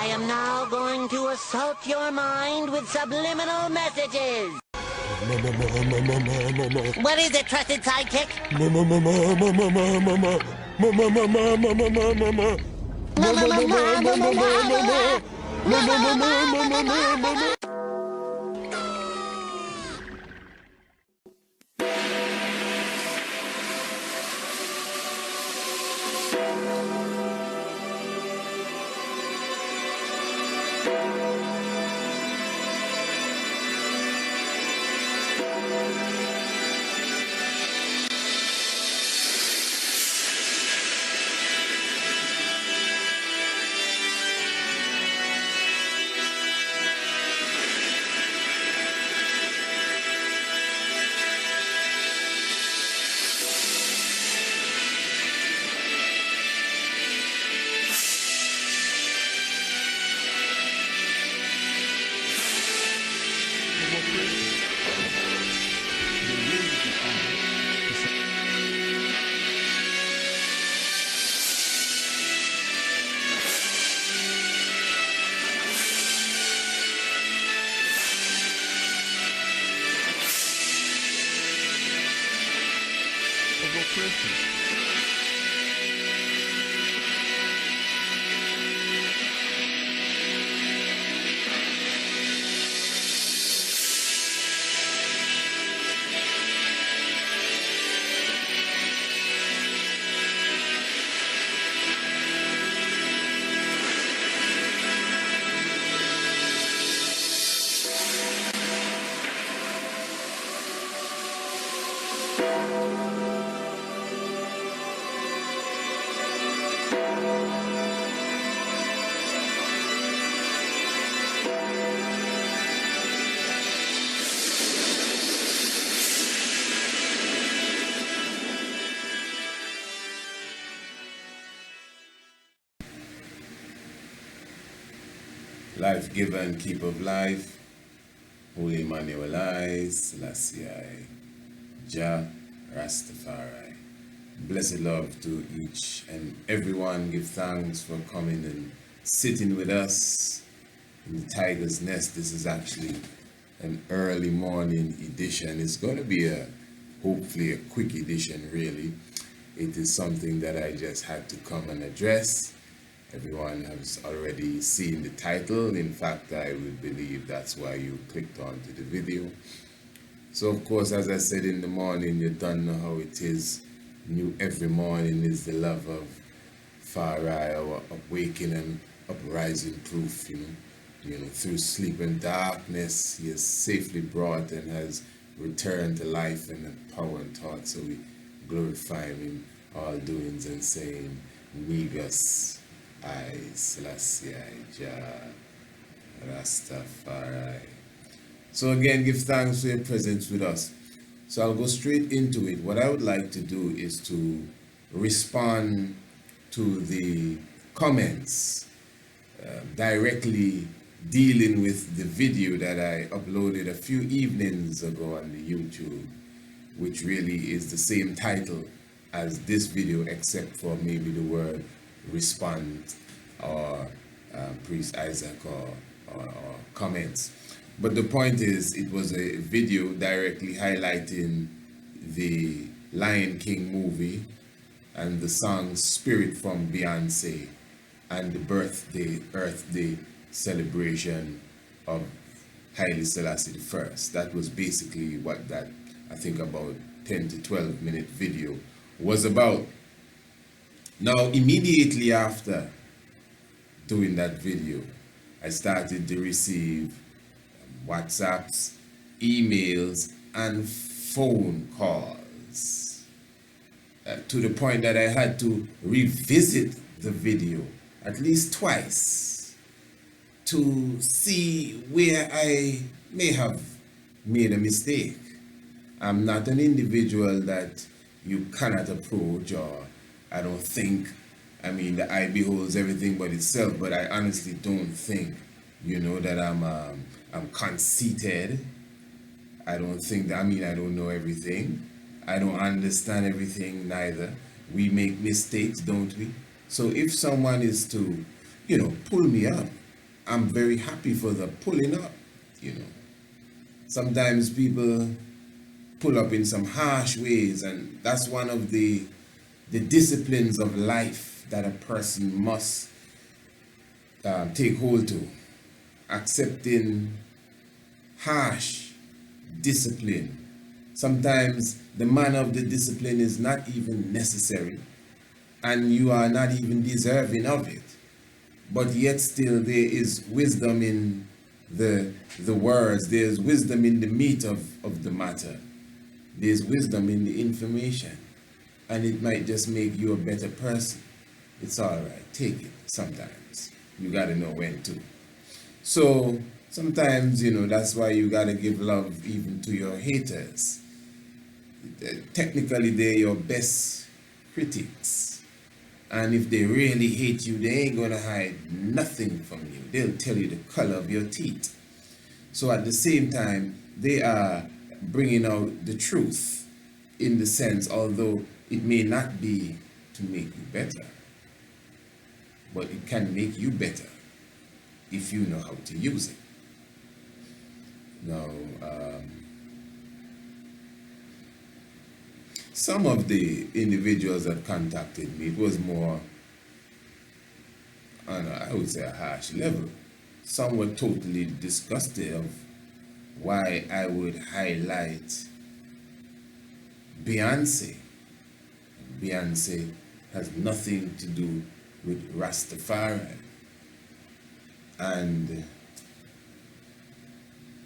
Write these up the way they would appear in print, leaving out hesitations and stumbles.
I am now going to assault your mind with subliminal messages. What is it, trusted sidekick? Life giver and keeper of life, Holy Haile Selassie, Jah Rastafari. Blessed love to each and everyone. Give thanks for coming and sitting with us in the Tiger's Nest. This is actually an early morning edition. It's going to be hopefully a quick edition, really. It is something that I just had to come and address. Everyone has already seen the title. In fact, I would believe that's why you clicked onto the video. So, of course, as I said in the morning, you don't know how it is. New every morning is the love of Farai, our awakening and uprising proof, you know, through sleep and darkness, he is safely brought and has returned to life and power and thought. So we glorify him in all doings and saying, Negus. Haile Selassie, Jah Rastafari. So again, give thanks for your presence with us. So I'll go straight into it. What I would like to do is to respond to the comments directly dealing with the video that I uploaded a few evenings ago on the YouTube, which really is the same title as this video, except for maybe the word respond or Priest Isaac or comments. But the point is, it was a video directly highlighting the Lion King movie and the song Spirit from Beyonce and the Earth Day celebration of Haile Selassie I. That was basically what that, I think, about 10 to 12 minute video was about. Now, immediately after doing that video, I started to receive WhatsApps, emails, and phone calls to the point that I had to revisit the video at least twice to see where I may have made a mistake. I'm not an individual that you cannot approach, or I don't think, I mean, the eye beholds everything but itself, but I honestly don't think, that I'm conceited. I don't think that, I don't know everything. I don't understand everything neither. We make mistakes, don't we? So if someone is to, pull me up I'm very happy for the pulling up, you know. Sometimes people pull up in some harsh ways, and that's one of the disciplines of life that a person must take hold to. Accepting harsh discipline. Sometimes the manner of the discipline is not even necessary, and you are not even deserving of it. But yet still there is wisdom in the words, there's wisdom in the meat of the matter, there's wisdom in the information, and it might just make you a better person. It's all right, take it sometimes. You got to know when to. So sometimes, you know, that's why you got to give love even to your haters. Technically, they're your best critics. And if they really hate you, they ain't going to hide nothing from you. They'll tell you the color of your teeth. So at the same time, they are bringing out the truth in the sense, although it may not be to make you better, but it can make you better if you know how to use it. Now, some of the individuals that contacted me, it was more on I would say a harsh level. Some were totally disgusted of why I would highlight Beyonce. Beyonce has nothing to do with Rastafari. And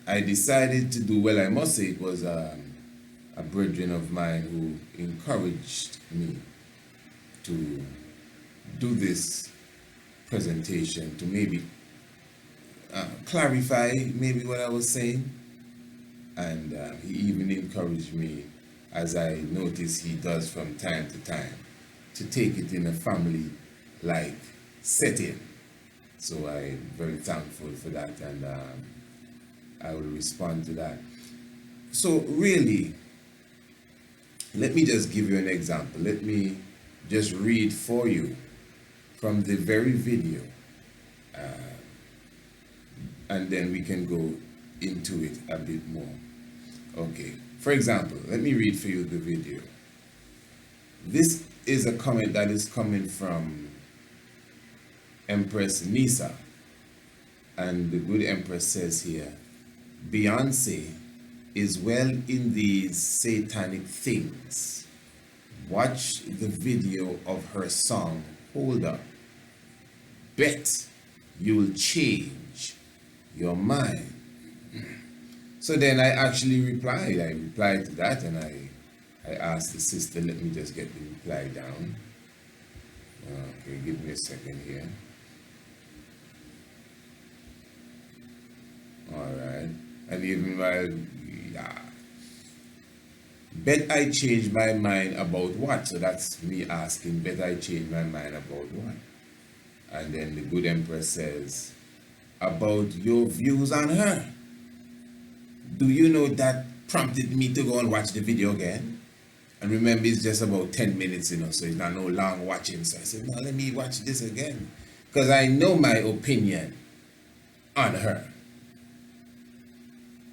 I decided to do, well, I must say it was a brethren of mine who encouraged me to do this presentation to maybe clarify maybe what I was saying. And he even encouraged me, as I notice he does from time to time, to take it in a family-like setting. So I'm very thankful for that, and I will respond to that. So really, let me just give you an example. Let me just read for you from the very video, and then we can go into it a bit more. Okay, for example, let me read for you the video. This is a comment that is coming from Empress Nisa, and the good Empress says here, Beyonce is well in these satanic things. Watch the video of her song, Hold Up. Bet you'll change your mind. So then I actually replied. I replied to that, and I asked the sister, let me just get the reply down. Okay, give me a second here. All right. And even while, yeah. Bet I changed my mind about what? So that's me asking, bet I changed my mind about what? And then the good Empress says, about your views on her. Do you know that prompted me to go and watch the video again? And remember, it's just about 10 minutes, you know, so it's not no long watching. So I said, no, let me watch this again. Because I know my opinion on her.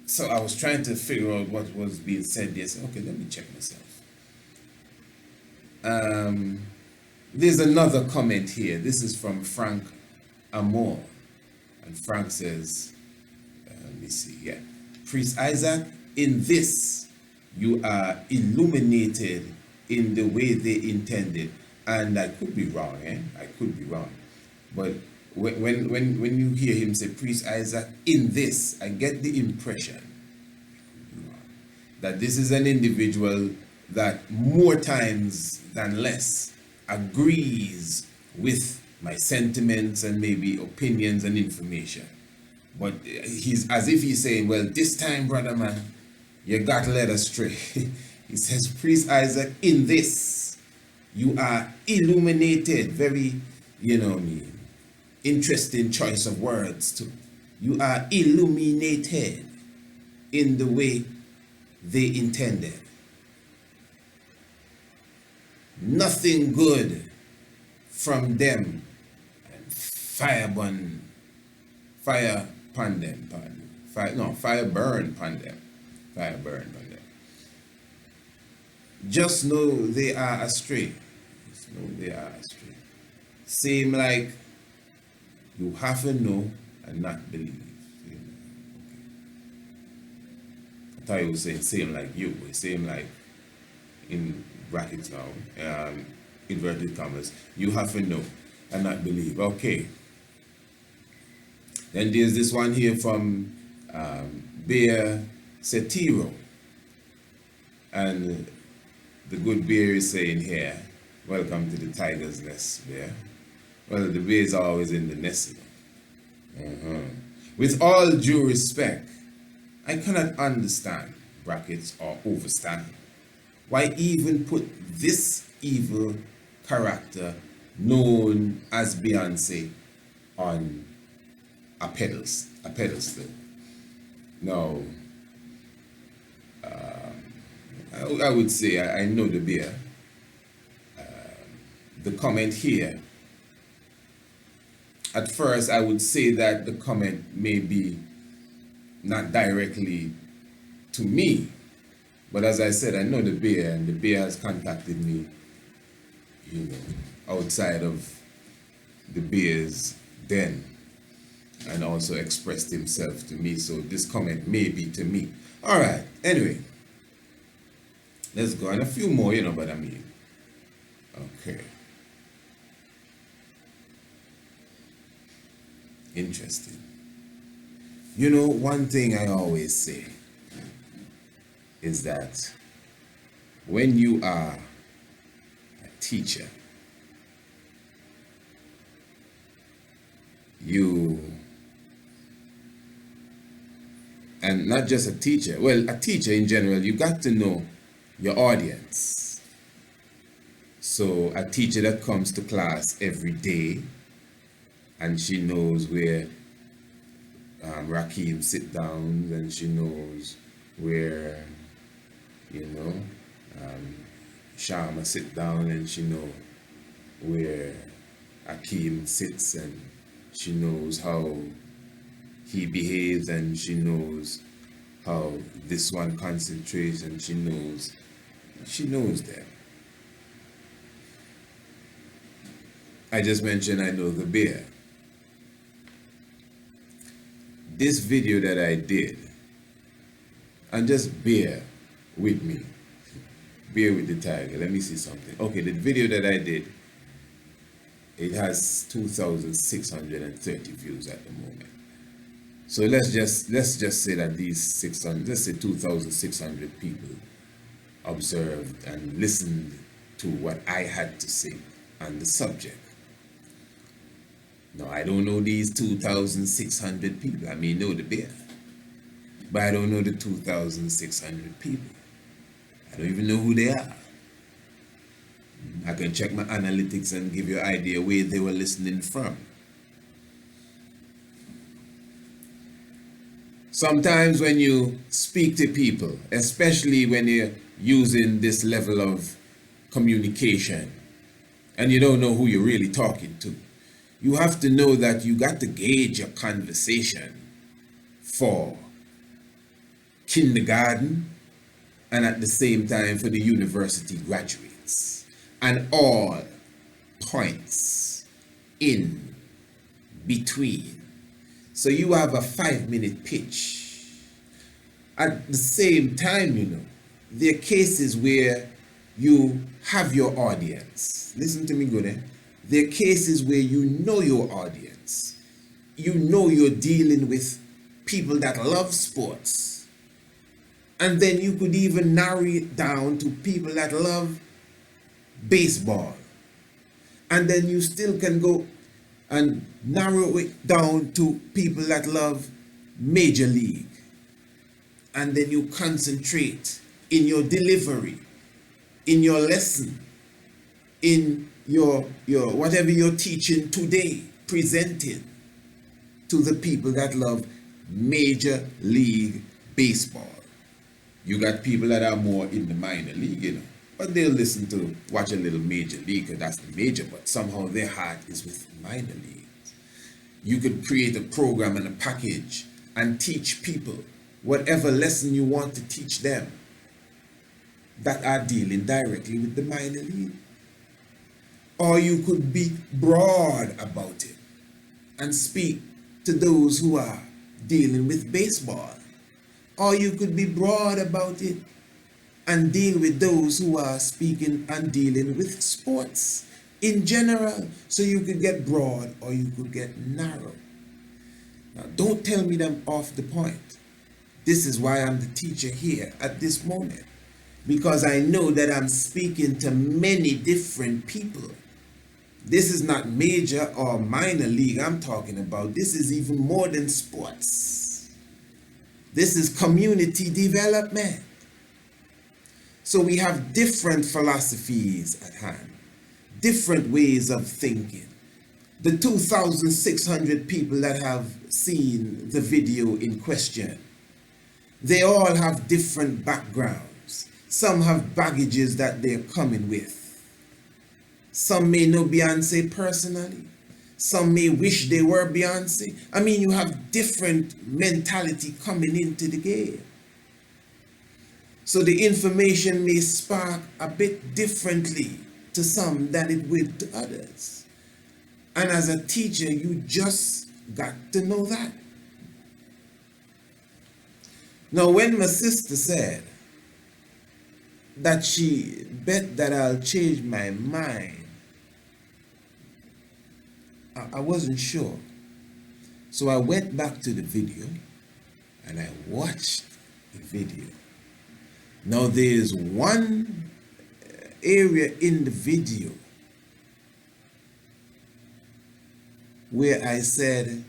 So I was trying to figure out what was being said there. So, okay, let me check myself. There's another comment here. This is from Frank Amor. And Frank says, let me see, yeah. Priest Isaac, in this, you are illuminated in the way they intended. And I could be wrong, I could be wrong. But when you hear him say, Priest Isaac, in this, I get the impression that this is an individual that more times than less agrees with my sentiments and maybe opinions and information. But he's as if he's saying, well, this time, brother man, you got led astray. He says, Priest Isaac, in this, you are illuminated. Very, you know me, interesting choice of words too. You are illuminated in the way they intended. Nothing good from them. And fire pandem, fire burn pandem, fire burn pandem. Just know they are astray. Just know they are astray. Same like you have to know and not believe. Okay. I thought you were saying same like you, but same like in brackets now, inverted commas. You have to know and not believe. Okay. Then there's this one here from Bear Setiro. And the good bear is saying here, welcome to the tiger's nest, Bear. Well, the bear is always in the nest. With all due respect, I cannot understand, brackets, or overstand, why even put this evil character known as Beyonce on a pedestal. Now, I would say I know the bear. The comment here, at first I would say that the comment may be not directly to me, but as I said, I know the bear, and the bear has contacted me, outside of the bear's den, and also expressed himself to me, so this comment may be to me. All right, anyway, let's go, and a few more, but I mean, okay. Interesting. One thing I always say is that when you are a teacher, and not just a teacher, well, a teacher in general, you got to know your audience. So a teacher that comes to class every day, and she knows where Rakim sit down, and she knows where, Shama sit down, and she knows where Akeem sits, and she knows how he behaves, and she knows how this one concentrates, and she knows them. I just mentioned I know the bear. This video that I did, and just bear with me, bear with the tiger. Let me see something. Okay, the video that I did, it has 2,630 views at the moment. So let's just say that these 600, let's say 2,600 people observed and listened to what I had to say on the subject. Now, I don't know these 2,600 people. I may know the bear, but I don't know the 2,600 people. I don't even know who they are. I can check my analytics and give you an idea where they were listening from. Sometimes when you speak to people, especially when you're using this level of communication, and you don't know who you're really talking to, you have to know that you got to gauge your conversation for kindergarten and at the same time for the university graduates and all points in between. So you have a 5-minute pitch. At the same time, there are cases where you have your audience. Listen to me good, eh? There are cases where you know your audience. You know you're dealing with people that love sports. And then you could even narrow it down to people that love baseball. And then you still can go and narrow it down to people that love Major League. And then you concentrate in your delivery, in your lesson, in your whatever you're teaching today, presenting to the people that love Major League Baseball. You got people that are more in the minor league, but they'll listen to watch a little Major League because that's the major, but somehow their heart is with minor leagues. You could create a program and a package and teach people whatever lesson you want to teach them that are dealing directly with the minor league. Or you could be broad about it and speak to those who are dealing with baseball. Or you could be broad about it and deal with those who are speaking and dealing with sports in general. So you could get broad or you could get narrow. Now don't tell me that I'm off the point. This is why I'm the teacher here at this moment. Because I know that I'm speaking to many different people. This is not major or minor league I'm talking about. This is even more than sports. This is community development. So we have different philosophies at hand, different ways of thinking. The 2,600 people that have seen the video in question, they all have different backgrounds. Some have baggages that they're coming with. Some may know Beyonce personally. Some may wish they were Beyonce. I mean, you have different mentality coming into the game. So the information may spark a bit differently to some than it will to others. And as a teacher, you just got to know that. Now, when my sister said that she bet that I'll change my mind, I wasn't sure. So I went back to the video and I watched the video. Now there's one area in the video where I said,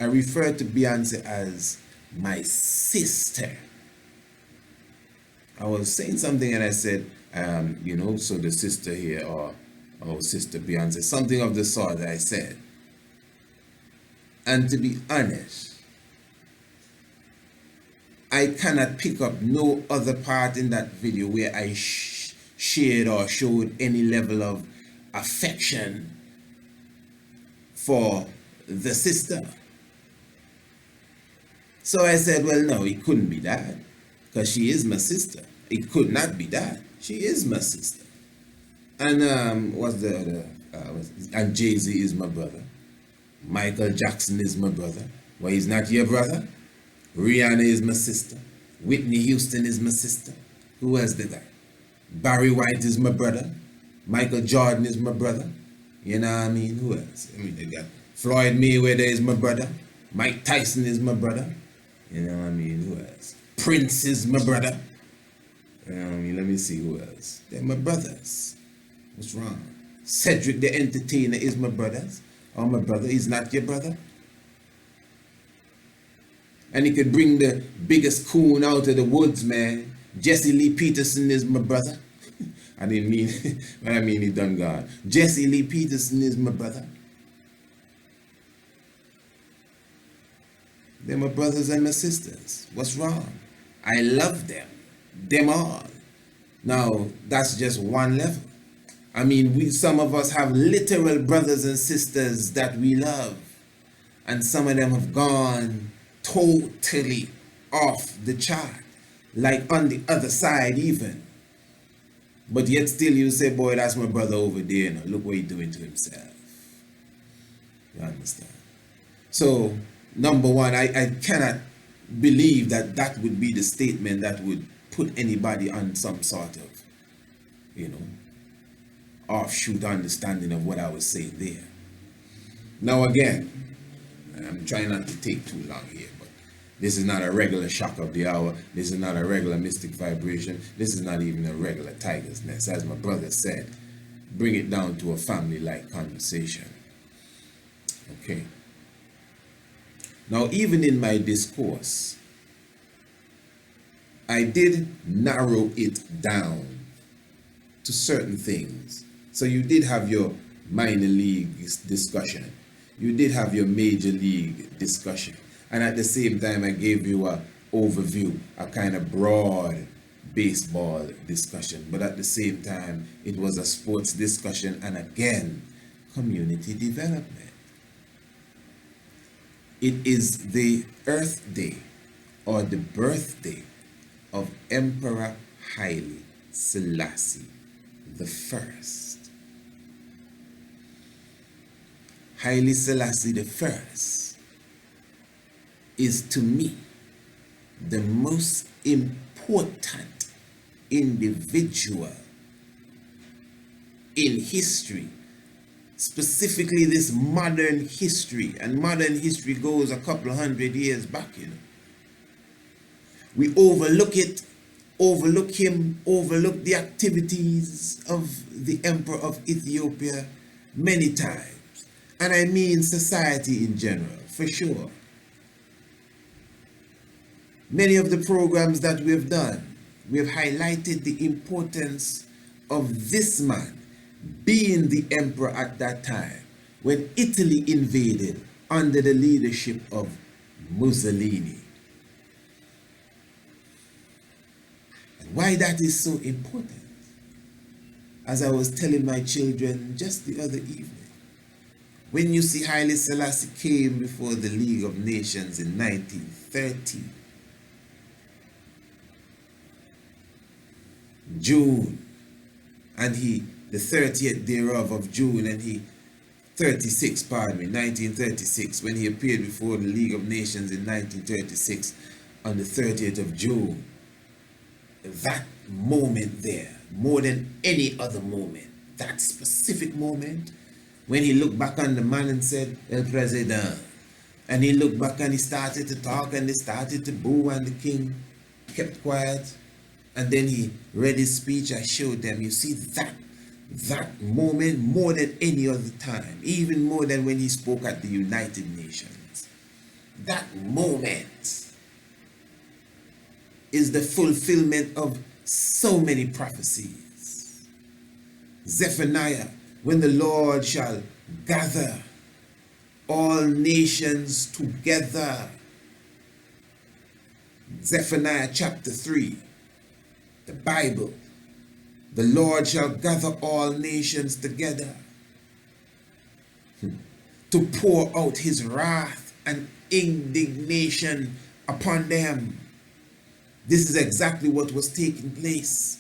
I referred to Beyonce as my sister. I was saying something and I said, so the sister here or sister Beyonce, something of the sort that I said. And to be honest, I cannot pick up no other part in that video where I shared or showed any level of affection for the sister. So I said, well, no, it couldn't be that, because she is my sister. It could not be that. She is my sister. And what's the other? And Jay-Z is my brother. Michael Jackson is my brother. Well, he's not your brother. Rihanna is my sister. Whitney Houston is my sister. Who else did that? Barry White is my brother. Michael Jordan is my brother. You know what I mean? Who else? I mean, they got Floyd Mayweather is my brother. Mike Tyson is my brother. You know what I mean? Who else? Prince is my brother. You know what I mean? Let me see who else. They're my brothers. What's wrong? Cedric the Entertainer is my brother. Or my brother. He's not your brother. And he could bring the biggest coon out of the woods, man. Jesse Lee Peterson is my brother. I didn't mean, but I mean he done God. Jesse Lee Peterson is my brother. They're my brothers and my sisters. What's wrong? I love them all. Now, that's just one level. I mean, some of us have literal brothers and sisters that we love. And some of them have gone totally off the chart. Like on the other side even. But yet still you say, boy, that's my brother over there. Now, look what he's doing to himself. You understand? So, number one, I cannot believe that that would be the statement that would put anybody on some sort of, offshoot understanding of what I was saying there. Now again, I'm trying not to take too long here, but this is not a regular shock of the hour. This is not a regular mystic vibration. This is not even a regular tiger's nest. As my brother said, bring it down to a family-like conversation. Okay. Now, even in my discourse, I did narrow it down to certain things. So you did have your minor league discussion. You did have your major league discussion. And at the same time, I gave you an overview, a kind of broad baseball discussion. But at the same time, it was a sports discussion. And again, community development. It is the Earth Day or the birthday of Emperor Haile Selassie the First. Haile Selassie the First is to me the most important individual in history, specifically this modern history, and modern history goes a couple of 100 years back, you know. We overlook it, overlook him, overlook the activities of the Emperor of Ethiopia many times. And I mean society in general, for sure. Many of the programs that we have done, we have highlighted the importance of this man being the emperor at that time when Italy invaded under the leadership of Mussolini. And why that is so important, as I was telling my children just the other evening, when you see Haile Selassie came before the League of Nations in 1930, June, and the 30th thereof of June, and 1936, when he appeared before the League of Nations in 1936 on the 30th of June. That moment there, more than any other moment, that specific moment, when he looked back on the man and said, El President, and he looked back and he started to talk and they started to boo and the king kept quiet, and then he read his speech. I showed them, you see that moment more than any other time, even more than when he spoke at the United Nations. That moment is the fulfillment of so many prophecies. Zephaniah, when the Lord shall gather all nations together. Zephaniah chapter 3, the Bible. The Lord shall gather all nations together to pour out his wrath and indignation upon them. This is exactly what was taking place.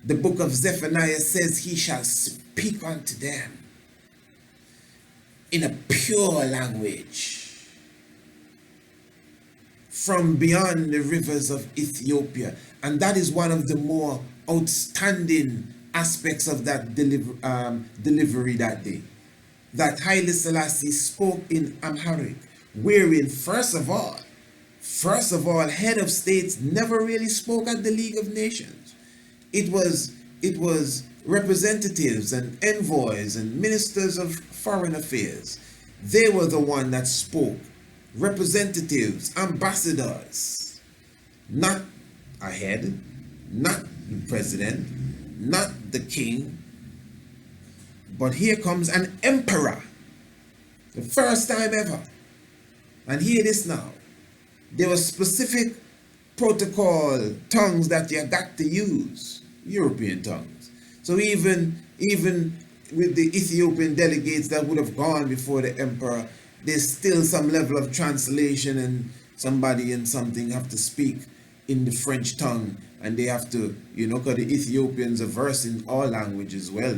The book of Zephaniah says he shall speak unto them in a pure language from beyond the rivers of Ethiopia. And that is one of the more outstanding aspects of that delivery that day. That Haile Selassie spoke in Amharic, wherein first of all, head of states never really spoke at the League of Nations. It was representatives and envoys and ministers of foreign affairs. They were the one that spoke. Representatives, ambassadors, not a head, not the president, not the king, but here comes an emperor, the first time ever. And hear this now. There were specific protocol tongues that you got to use, European tongues. So even with the Ethiopian delegates that would have gone before the emperor, there's still some level of translation, and somebody and something have to speak in the French tongue, and they have to, because the Ethiopians are versed in all languages well,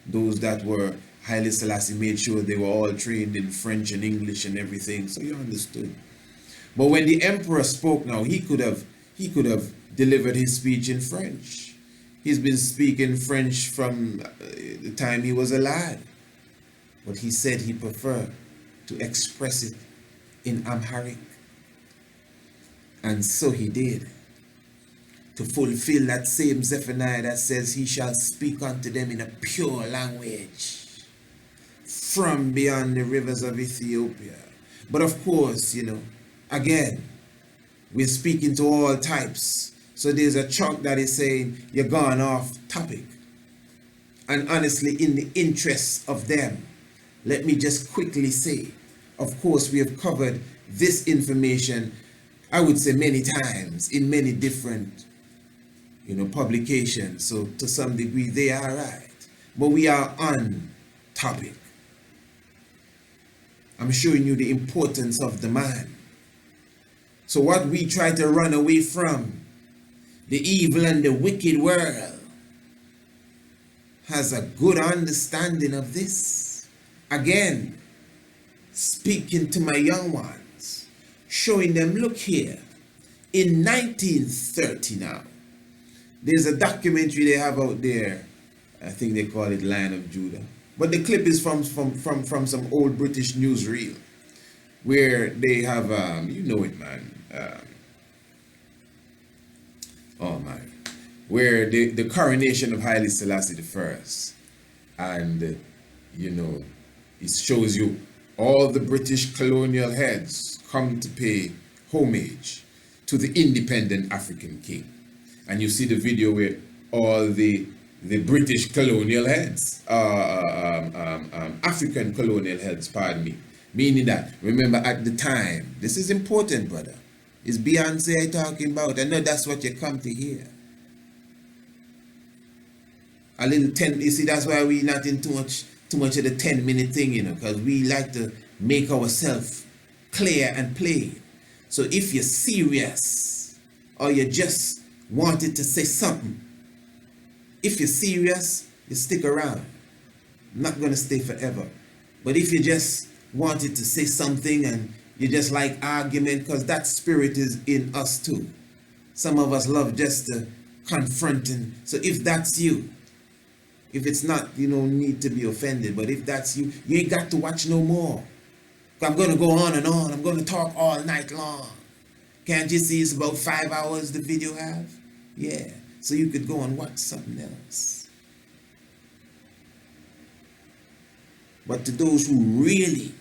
those that were Haile Selassie made sure they were all trained in French and English and everything, so you understood. But when the emperor spoke now, he could have delivered his speech in French. He's been speaking French from the time he was alive. But he said he preferred to express it in Amharic. And so he did. To fulfill that same Zephaniah that says he shall speak unto them in a pure language from beyond the rivers of Ethiopia. But of course, again, we're speaking to all types. So there's a chunk that is saying you're gone off topic. And honestly, in the interests of them, let me just quickly say, of course, we have covered this information, I would say many times, in many different, publications. So to some degree, they are right. But we are on topic. I'm showing you the importance of the man. So what we try to run away from, the evil and the wicked world, has a good understanding of this. Again, speaking to my young ones, showing them, look here, in 1930 now, there's a documentary they have out there, I think they call it Lion of Judah. But the clip is from some old British newsreel, where they have, you know it, man. Oh man, where the coronation of Haile Selassie the first, and you know, it shows you all the British colonial heads come to pay homage to the independent African king, and you see the video where all the British colonial heads, African colonial heads, pardon me, meaning that, remember at the time, this is important, brother, it's Beyonce I'm talking about. I know that's what you come to hear. A little 10, you see, that's why we not in too much of the 10-minute thing, you know, because we like to make ourselves clear and plain. So if you're serious, or you just wanted to say something, if you're serious, you stick around. I'm not going to stay forever. But if you just wanted to say something and you just like argument, because that spirit is in us too. Some of us love just to confront. And so if that's you, if it's not, you don't need to be offended. But if that's you, you ain't got to watch no more. I'm going to go on and on. I'm going to talk all night long. Can't you see it's about 5 hours the video have? Yeah. So you could go and watch something else. But to those who really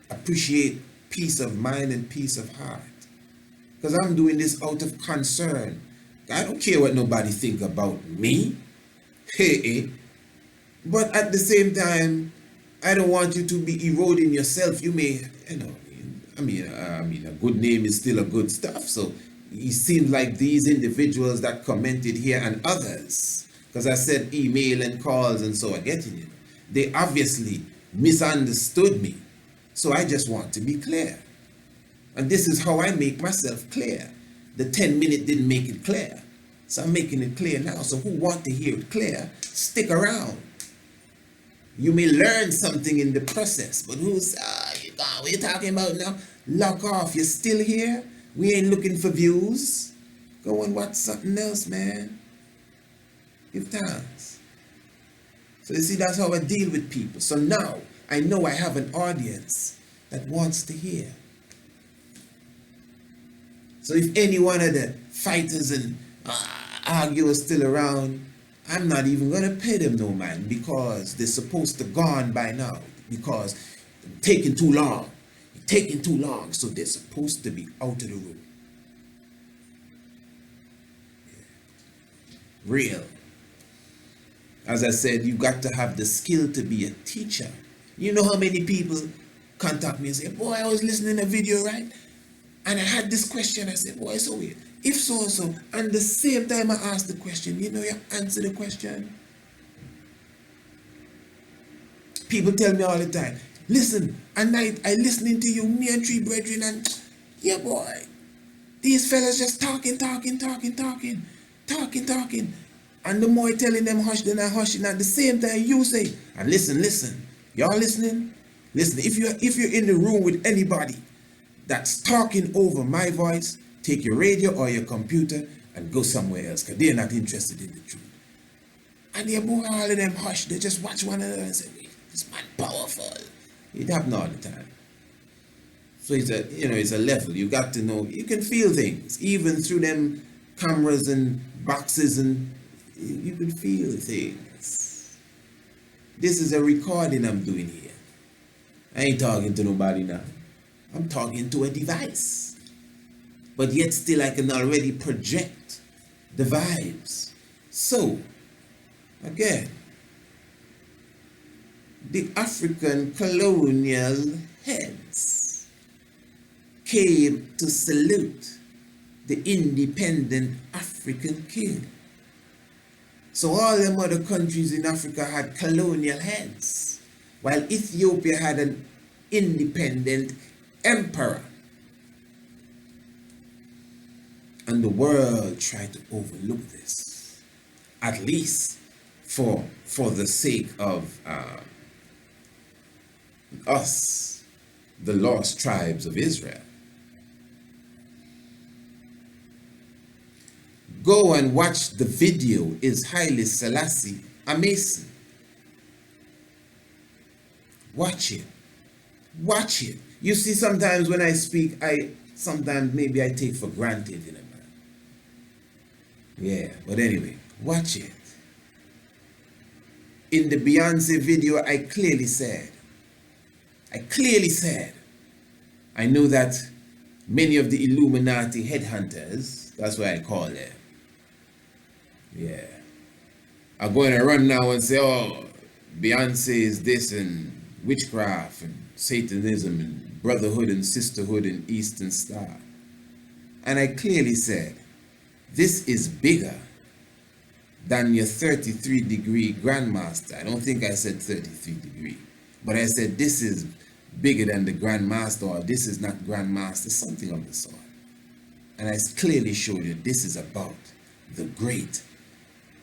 appreciate peace of mind and peace of heart, because I'm doing this out of concern. I don't care what nobody think about me. Hey, but at the same time, I don't want you to be eroding yourself. You may, you know, I mean, a good name is still a good stuff. So it seems like these individuals that commented here and others, because I said email and calls and so I get it, you know, they obviously misunderstood me. So I just want to be clear. And this is how I make myself clear. The 10-minute didn't make it clear. So I'm making it clear now. So who want to hear it clear, stick around. You may learn something in the process, but who's, what are you talking about now? Lock off, you're still here? We ain't looking for views. Go and watch something else, man. Give thanks. So you see, that's how I deal with people. So now, I know I have an audience that wants to hear. So if any one of the fighters and arguers still around, I'm not even going to pay them no mind, because they're supposed to gone by now, because it's taking too long. So they're supposed to be out of the room. Yeah. Real. As I said, you got to have the skill to be a teacher. You know how many people contact me and say, boy, I was listening to a video, right? And I had this question. I said, boy, it's so weird. If so, and the same time I asked the question, you know, you answer the question. People tell me all the time, listen, at night I listening to you, me and three brethren, and yeah, boy, these fellas just talking. And the more I telling them hush, then I hush, and at the same time you say, and listen, y'all listening? Listen, if you're in the room with anybody that's talking over my voice, take your radio or your computer and go somewhere else, because they're not interested in the truth. And they boy, all of them hush, they just watch one another and say, wait, this man powerful. It happens all the time. So it's a level. You got to know, you can feel things, even through them cameras and boxes, and you can feel things. This is a recording I'm doing here. I ain't talking to nobody now. I'm talking to a device. But yet still I can already project the vibes. So, again, the African colonial heads came to salute the independent African king. So all them other countries in Africa had colonial heads, while Ethiopia had an independent emperor. And the world tried to overlook this, at least for the sake of us, the lost tribes of Israel. Go and watch the video. Is Haile Selassie a Mason? Watch it. Watch it. You see, sometimes when I speak, sometimes maybe I take for granted, you know, man. Yeah, but anyway, watch it. In the Beyonce video, I clearly said, I know that many of the Illuminati headhunters, that's what I call them, yeah, are going to run now and say, oh, Beyonce is this and witchcraft and Satanism and brotherhood and sisterhood and Eastern Star. And I clearly said, this is bigger than your 33-degree grandmaster. I don't think I said 33-degree, but I said this is bigger than the grandmaster, or this is not grandmaster, something of the sort. And I clearly showed you this is about the great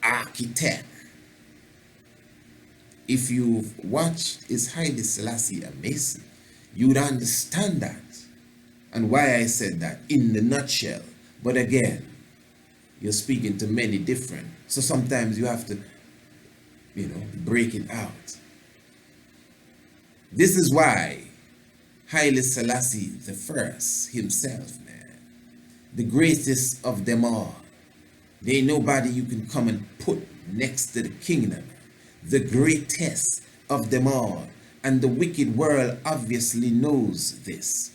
architect. If you've watched Is Haile Selassie a Mason, you would understand that and why I said that in the nutshell. But again, you're speaking to many different, so sometimes you have to, you know, break it out. This is why Haile Selassie the First himself, man, the greatest of them all, there ain't nobody you can come and put next to the kingdom, the greatest of them all, and the wicked world obviously knows this.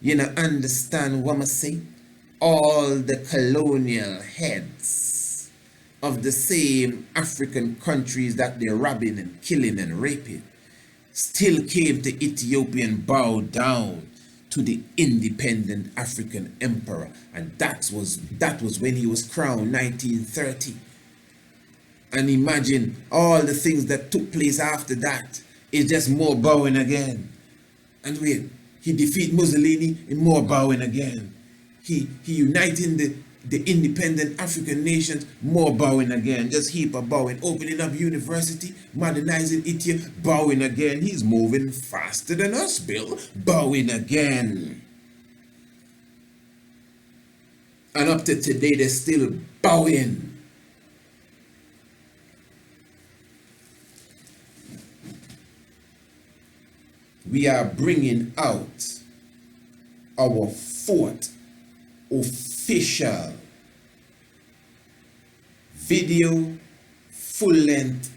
You know, understand what I'm saying? All the colonial heads of the same African countries that they're robbing and killing and raping still came to Ethiopia and bowed down to the independent African emperor, and that was when he was crowned, 1930. And imagine all the things that took place after that. It's just more bowing again. And wait, he defeated Mussolini and more bowing again. He uniting the independent African nations, more bowing again. Just heap of bowing. Opening up university, modernizing Ethiopia, bowing again. He's moving faster than us, Bill. Bowing again. And up to today, they're still bowing. We are bringing out our fourth official video full-length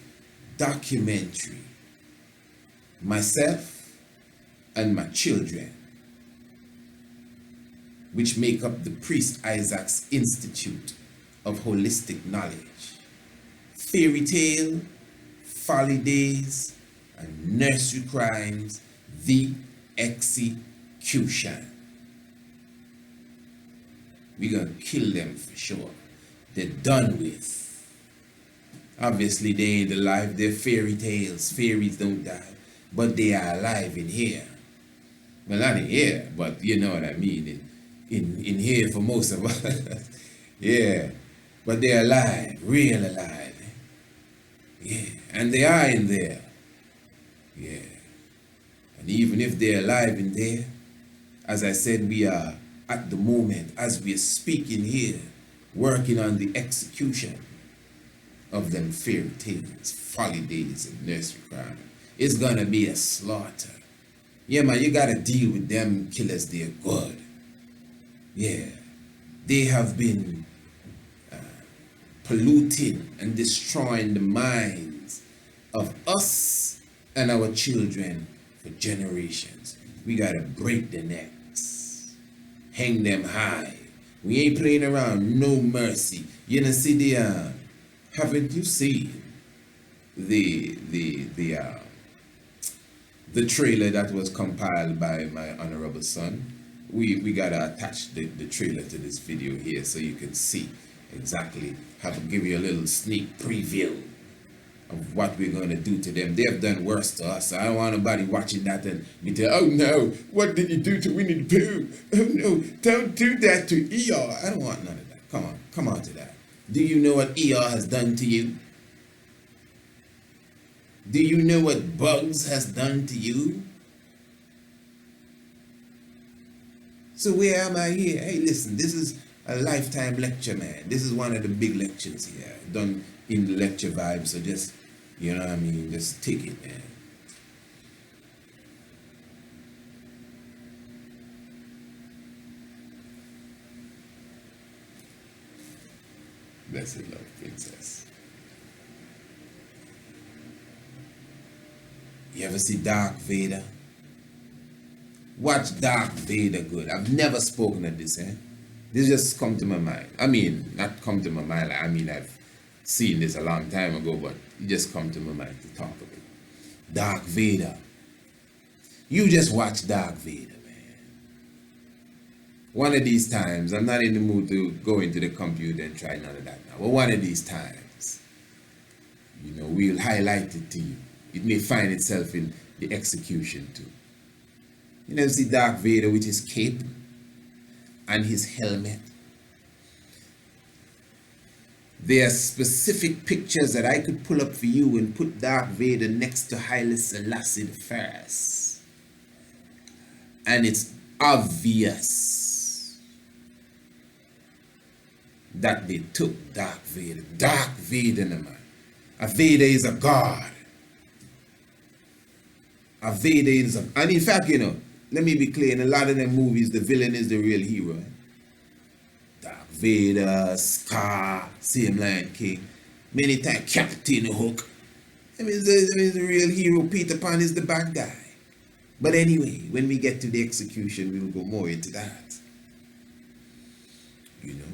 documentary. Myself and my children, which make up the Priest Isaac's Institute of Holistic Knowledge. Fairy tale, folly days, and nursery crimes, the execution. We're gonna kill them for sure. They're done with. Obviously they ain't alive, they're fairy tales. Fairies don't die, but they are alive in here. Well, not in here, but you know what I mean, in here for most of us. Yeah, but they're alive, real alive. Yeah, and they are in there. Yeah, and even if they're alive in there, as I said, we are at the moment, as we are speaking here, working on the execution of them fairy tales, folly days, and nursery crime. It's gonna be a slaughter. Yeah, man, you gotta deal with them killers. They're good. Yeah, they have been polluting and destroying the minds of us and our children for generations. We gotta break their necks, hang them high. We ain't playing around, no mercy. You know, see the haven't you seen the trailer that was compiled by my honorable son? We gotta attach the trailer to this video here so you can see. exactly have to give you a little sneak preview of what we're going to do to them. They have done worse to us. I don't want nobody watching that and be tell, oh no, what did you do to Winnie the Pooh? Oh no, don't do that to Eeyore. I don't want none of that. Come on to that. Do you know what Eeyore has done to you? Do you know what Bugs has done to you? So where am I here? Hey, listen, this is a lifetime lecture, man. This is one of the big lectures here, done in the lecture vibe. So just, you know what I mean, just take it, man. Blessed love, princess. You ever see Dark Vader? Watch Dark Vader good. I've never spoken of this, eh? This just come to my mind. I mean, not come to my mind. I mean, I've seen this a long time ago, but it just come to my mind to talk of it. Dark Vader. You just watch Dark Vader, man. One of these times, I'm not in the mood to go into the computer and try none of that now. But one of these times, you know, we'll highlight it to you. It may find itself in the execution too. You know, see Dark Vader with his cape and his helmet. There are specific pictures that I could pull up for you and put Dark Vader next to Haile Selassie I. And it's obvious that they took Dark Vader. Dark Vader, no man. A Vader is a god. A Vader is a... And in fact, you know, let me be clear, in a lot of them movies, the villain is the real hero. Eh? Dark Vader, Scar, same Lion King. Many times, Captain Hook. I mean, the real hero, Peter Pan, is the bad guy. But anyway, when we get to the execution, we'll go more into that. You know?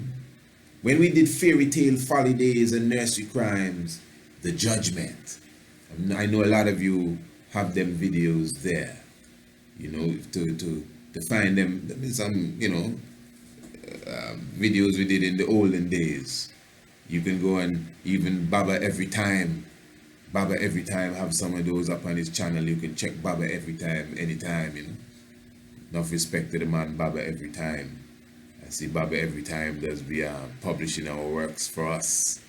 When we did Fairy Tale Folly Days and Nursery Crimes, The Judgment. I know a lot of you have them videos there. You know, to find them, some, you know, videos we did in the olden days. You can go and even Baba Every Time have some of those up on his channel. You can check Baba Every Time, anytime, you know. Enough respect to the man Baba Every Time. I see Baba Every Time does be publishing our works for us.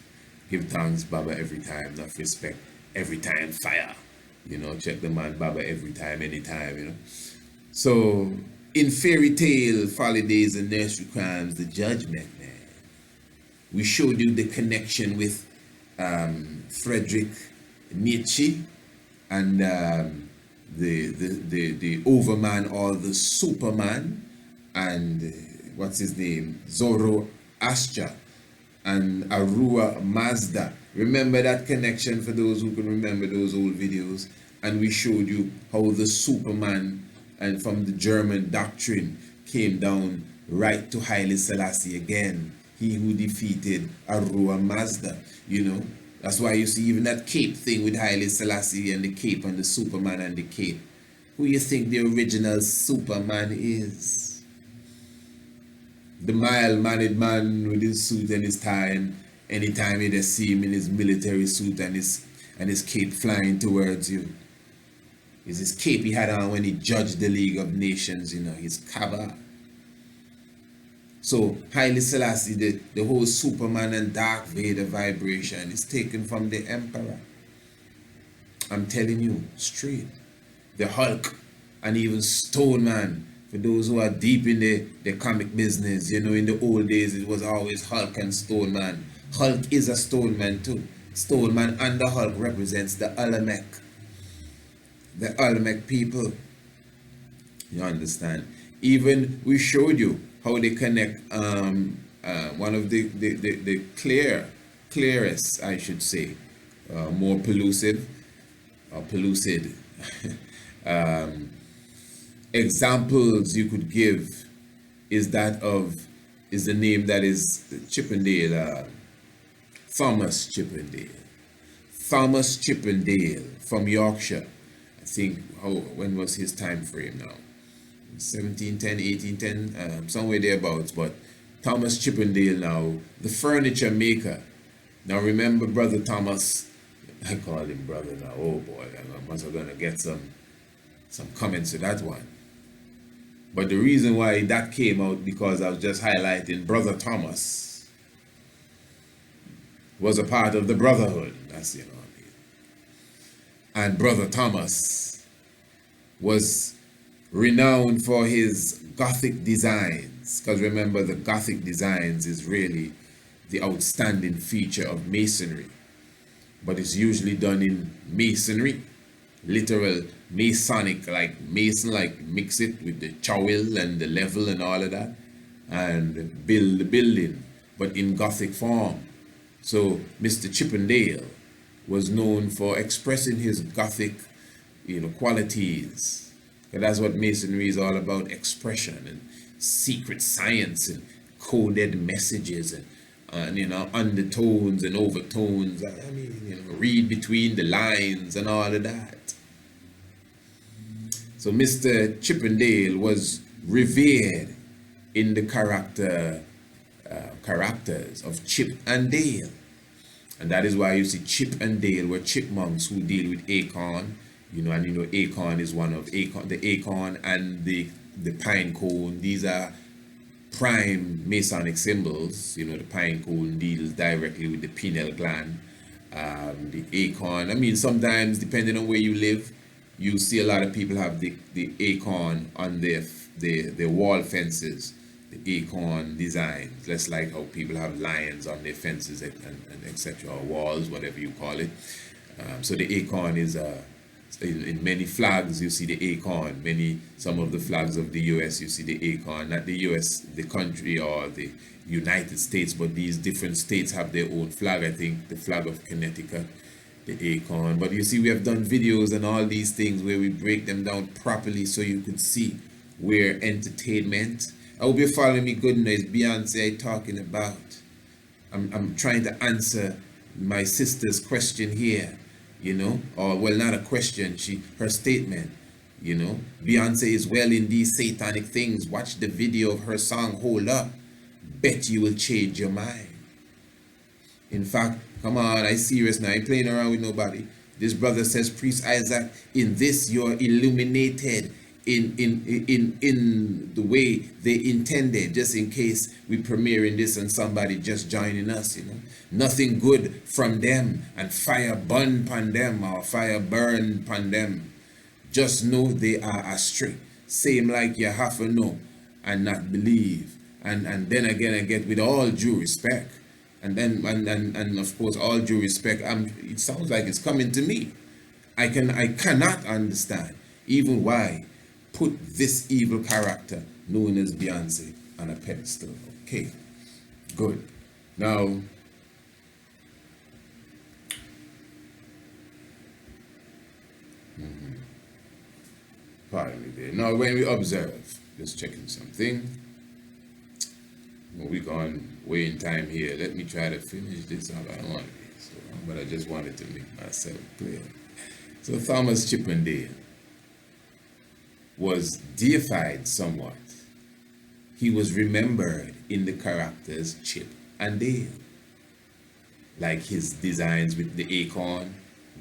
Give thanks Baba Every Time, enough respect. Every Time Fire. You know, check the man Baba Every Time, anytime, you know. So, in Fairy Tale, Folly Days and Nursery Crimes, The Judgment, man, we showed you the connection with Friedrich Nietzsche and the Overman or the Superman and what's his name? Zoroaster and Arua Mazda. Remember that connection for those who can remember those old videos? And we showed you how the Superman and from the German doctrine came down right to Haile Selassie again. He who defeated Arua Mazda, you know. That's why you see even that cape thing with Haile Selassie and the cape and the Superman and the cape. Who you think the original Superman is? The mild-mannered man with his suit and his tie, and anytime you just see him in his military suit and his cape flying towards you. It's his cape he had on when he judged the League of Nations, you know, his kaba. So Haile Selassie, the whole Superman and Dark Vader vibration is taken from the Emperor. I'm telling you, straight. The Hulk and even Stone Man, for those who are deep in the comic business, you know, in the old days it was always Hulk and Stone Man. Hulk is a Stone Man too. Stone Man and the Hulk represents the Olmec. The Olmec people. You understand? Even we showed you how they connect one of the clearest, I should say, more pellucid examples you could give is the name that is Chippendale, Thomas Chippendale. Thomas Chippendale from Yorkshire. I think, when was his time frame now? 1710, 1810, somewhere thereabouts, but Thomas Chippendale now, the furniture maker. Now remember Brother Thomas, I call him brother now, oh boy, I'm also gonna get some comments to that one. But the reason why that came out, because I was just highlighting Brother Thomas was a part of the Brotherhood. That's, you know what I mean. And Brother Thomas was renowned for his Gothic designs. Because remember, the Gothic designs is really the outstanding feature of Masonry. But it's usually done in masonry, literal Masonic, like Mason, like mix it with the trowel and the level and all of that, and build the building, but in Gothic form. So Mr. Chippendale was known for expressing his Gothic, qualities. And that's what Masonry is all about: expression and secret science and coded messages and undertones and overtones. I mean, read between the lines and all of that. So Mr. Chippendale was revered in the characters of Chip and Dale. And that is why you see Chip and Dale were chipmunks who deal with acorn. Acorn is one of the acorn and the pine cone. These are prime Masonic symbols. The pine cone deals directly with the pineal gland. The acorn, sometimes depending on where you live, you see a lot of people have the acorn on their wall fences, the acorn designs. That's like how people have lions on their fences and etc., or walls, whatever you call it. So the acorn is in many flags you see the acorn. Some of the flags of the US you see the acorn, not the US, the country, or the United States, but these different states have their own flag. I think the flag of Connecticut, the acorn. But you see, we have done videos and all these things where we break them down properly so you could see where entertainment. I hope you're following me good now. It's Beyonce talking about. I'm trying to answer my sister's question here, or well, not a question, her statement. Beyonce is well in these satanic things. Watch the video of her song Hold Up. Bet you will change your mind. In fact, come on, I serious now. I ain't playing around with nobody. This brother says, Priest Isaac, in this you're illuminated in the way they intended, just in case we premiering this and somebody just joining us, Nothing good from them, and fire burn upon them, or fire burn upon them. Just know they are astray. Same like you have to know and not believe. And then again, I get, with all due respect, and then and of course all due respect, it sounds like it's coming to me. I cannot understand even why put this evil character known as Beyonce on a pedestal. Okay, good. Now, pardon me there. Now, when we observe, just checking something. Well, we're going way in time here. Let me try to finish this up. I don't want to be so long, but I just wanted to make myself clear. So Thomas Chippendale was deified somewhat. He was remembered in the characters Chip and Dale. Like his designs with the acorn,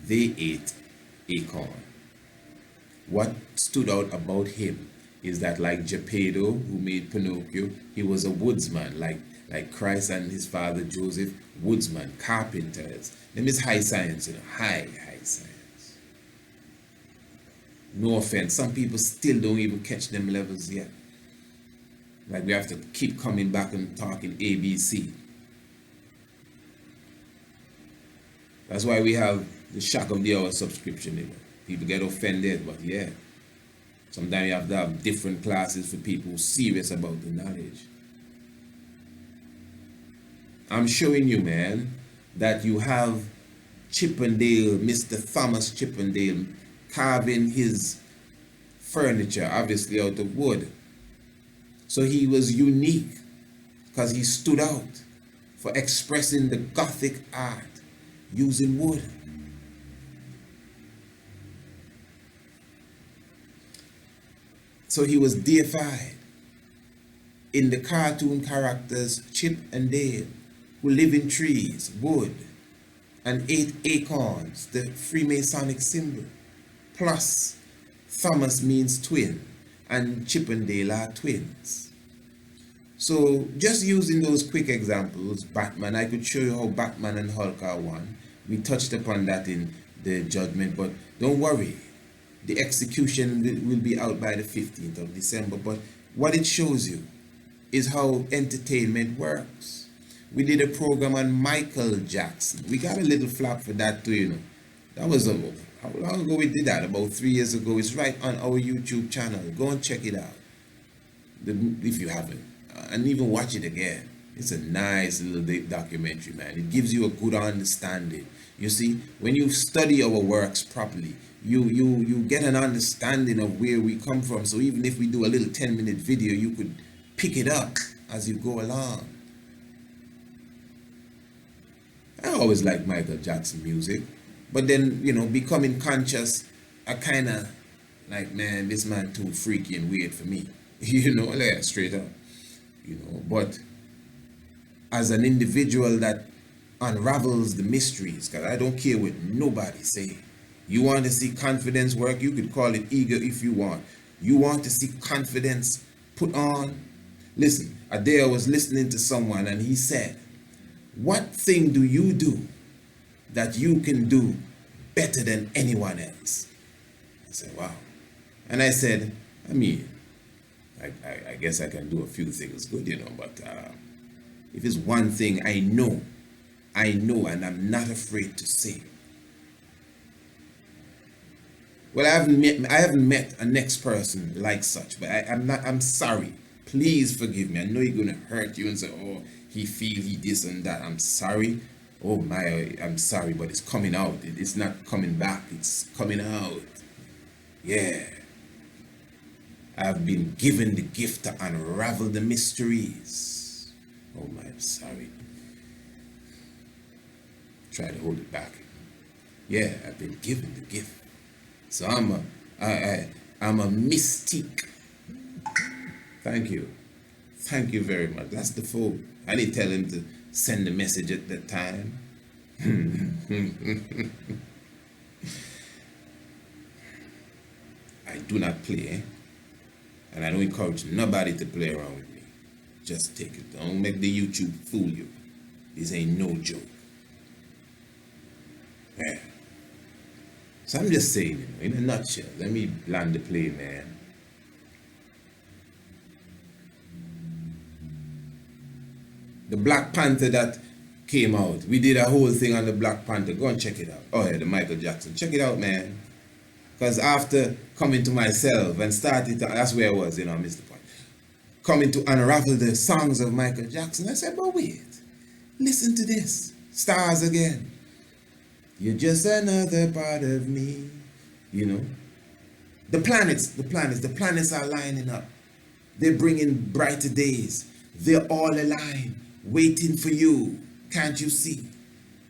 they ate acorn. What stood out about him is that, like Geppetto, who made Pinocchio, he was a woodsman, like Christ and his father Joseph, woodsman, carpenters. Them is high science, high science. No offense, some people still don't even catch them levels yet. Like, we have to keep coming back and talking ABC. That's why we have the shock of the hour subscription. People get offended, but yeah. Sometimes you have to have different classes for people who are serious about the knowledge. I'm showing you, man, that you have Chippendale, Mr. Thomas Chippendale, carving his furniture, obviously out of wood. So he was unique because he stood out for expressing the Gothic art using wood. So he was deified. in the cartoon characters Chip and Dale, who live in trees, wood, and ate acorns, the Freemasonic symbol. Plus, Thomas means twin, and Chip and Dale are twins. So, just using those quick examples, Batman, I could show you how Batman and Hulk are one. We touched upon that in the judgment, but don't worry. The execution will be out by the 15th of December, but what it shows you is how entertainment works. We did a program on Michael Jackson. We got a little flap for that too, you know. That was how long ago we did that? About 3 years ago. It's right on our YouTube channel. Go and check it out if you haven't, and even watch it again. It's a nice little documentary, man. It gives you a good understanding. You see, when you study our works properly, you get an understanding of where we come from. So even if we do a little 10-minute video, you could pick it up as you go along. I always liked Michael Jackson music, but then, you know, becoming conscious, I kind of like, man, this man too freaky and weird for me. You know, like, straight up. You know, but as an individual that unravels the mysteries, because I don't care what nobody say. You want to see confidence work, you could call it ego if you want. You want to see confidence put on? Listen, a day I was listening to someone and he said, what thing do you do that you can do better than anyone else? I said, wow. And I said, I mean, I guess I can do a few things good, you know, but if it's one thing I know, and I'm not afraid to say. Well, I haven't met a next person like such, but I'm sorry. Please forgive me. I know you're gonna hurt you and say, oh, he feel he this and that. I'm sorry. Oh my, I'm sorry, but it's coming out. It's not coming back. It's coming out. Yeah. I've been given the gift to unravel the mysteries. Oh my, I'm sorry. Try to hold it back. Yeah, I've been given the gift. So I'm a mystique. Thank you. Thank you very much. That's the phone. I didn't tell him to send the message at that time. I do not play, and I don't encourage nobody to play around with me. Just take it. Don't make the YouTube fool you. This ain't no joke. Yeah. So I'm just saying, you know, in a nutshell, let me land the plane, man. The Black Panther that came out, we did a whole thing on the Black Panther. Go and check it out. Oh yeah, the Michael Jackson. Check it out, man. Because after coming to myself and started to, that's where I was, you know, I missed the point. Coming to unravel the songs of Michael Jackson, I said, but wait, listen to this. Stars again. You're just another part of me. You know, the planets are lining up. They're bringing brighter days. They're all aligned, waiting for you. Can't you see?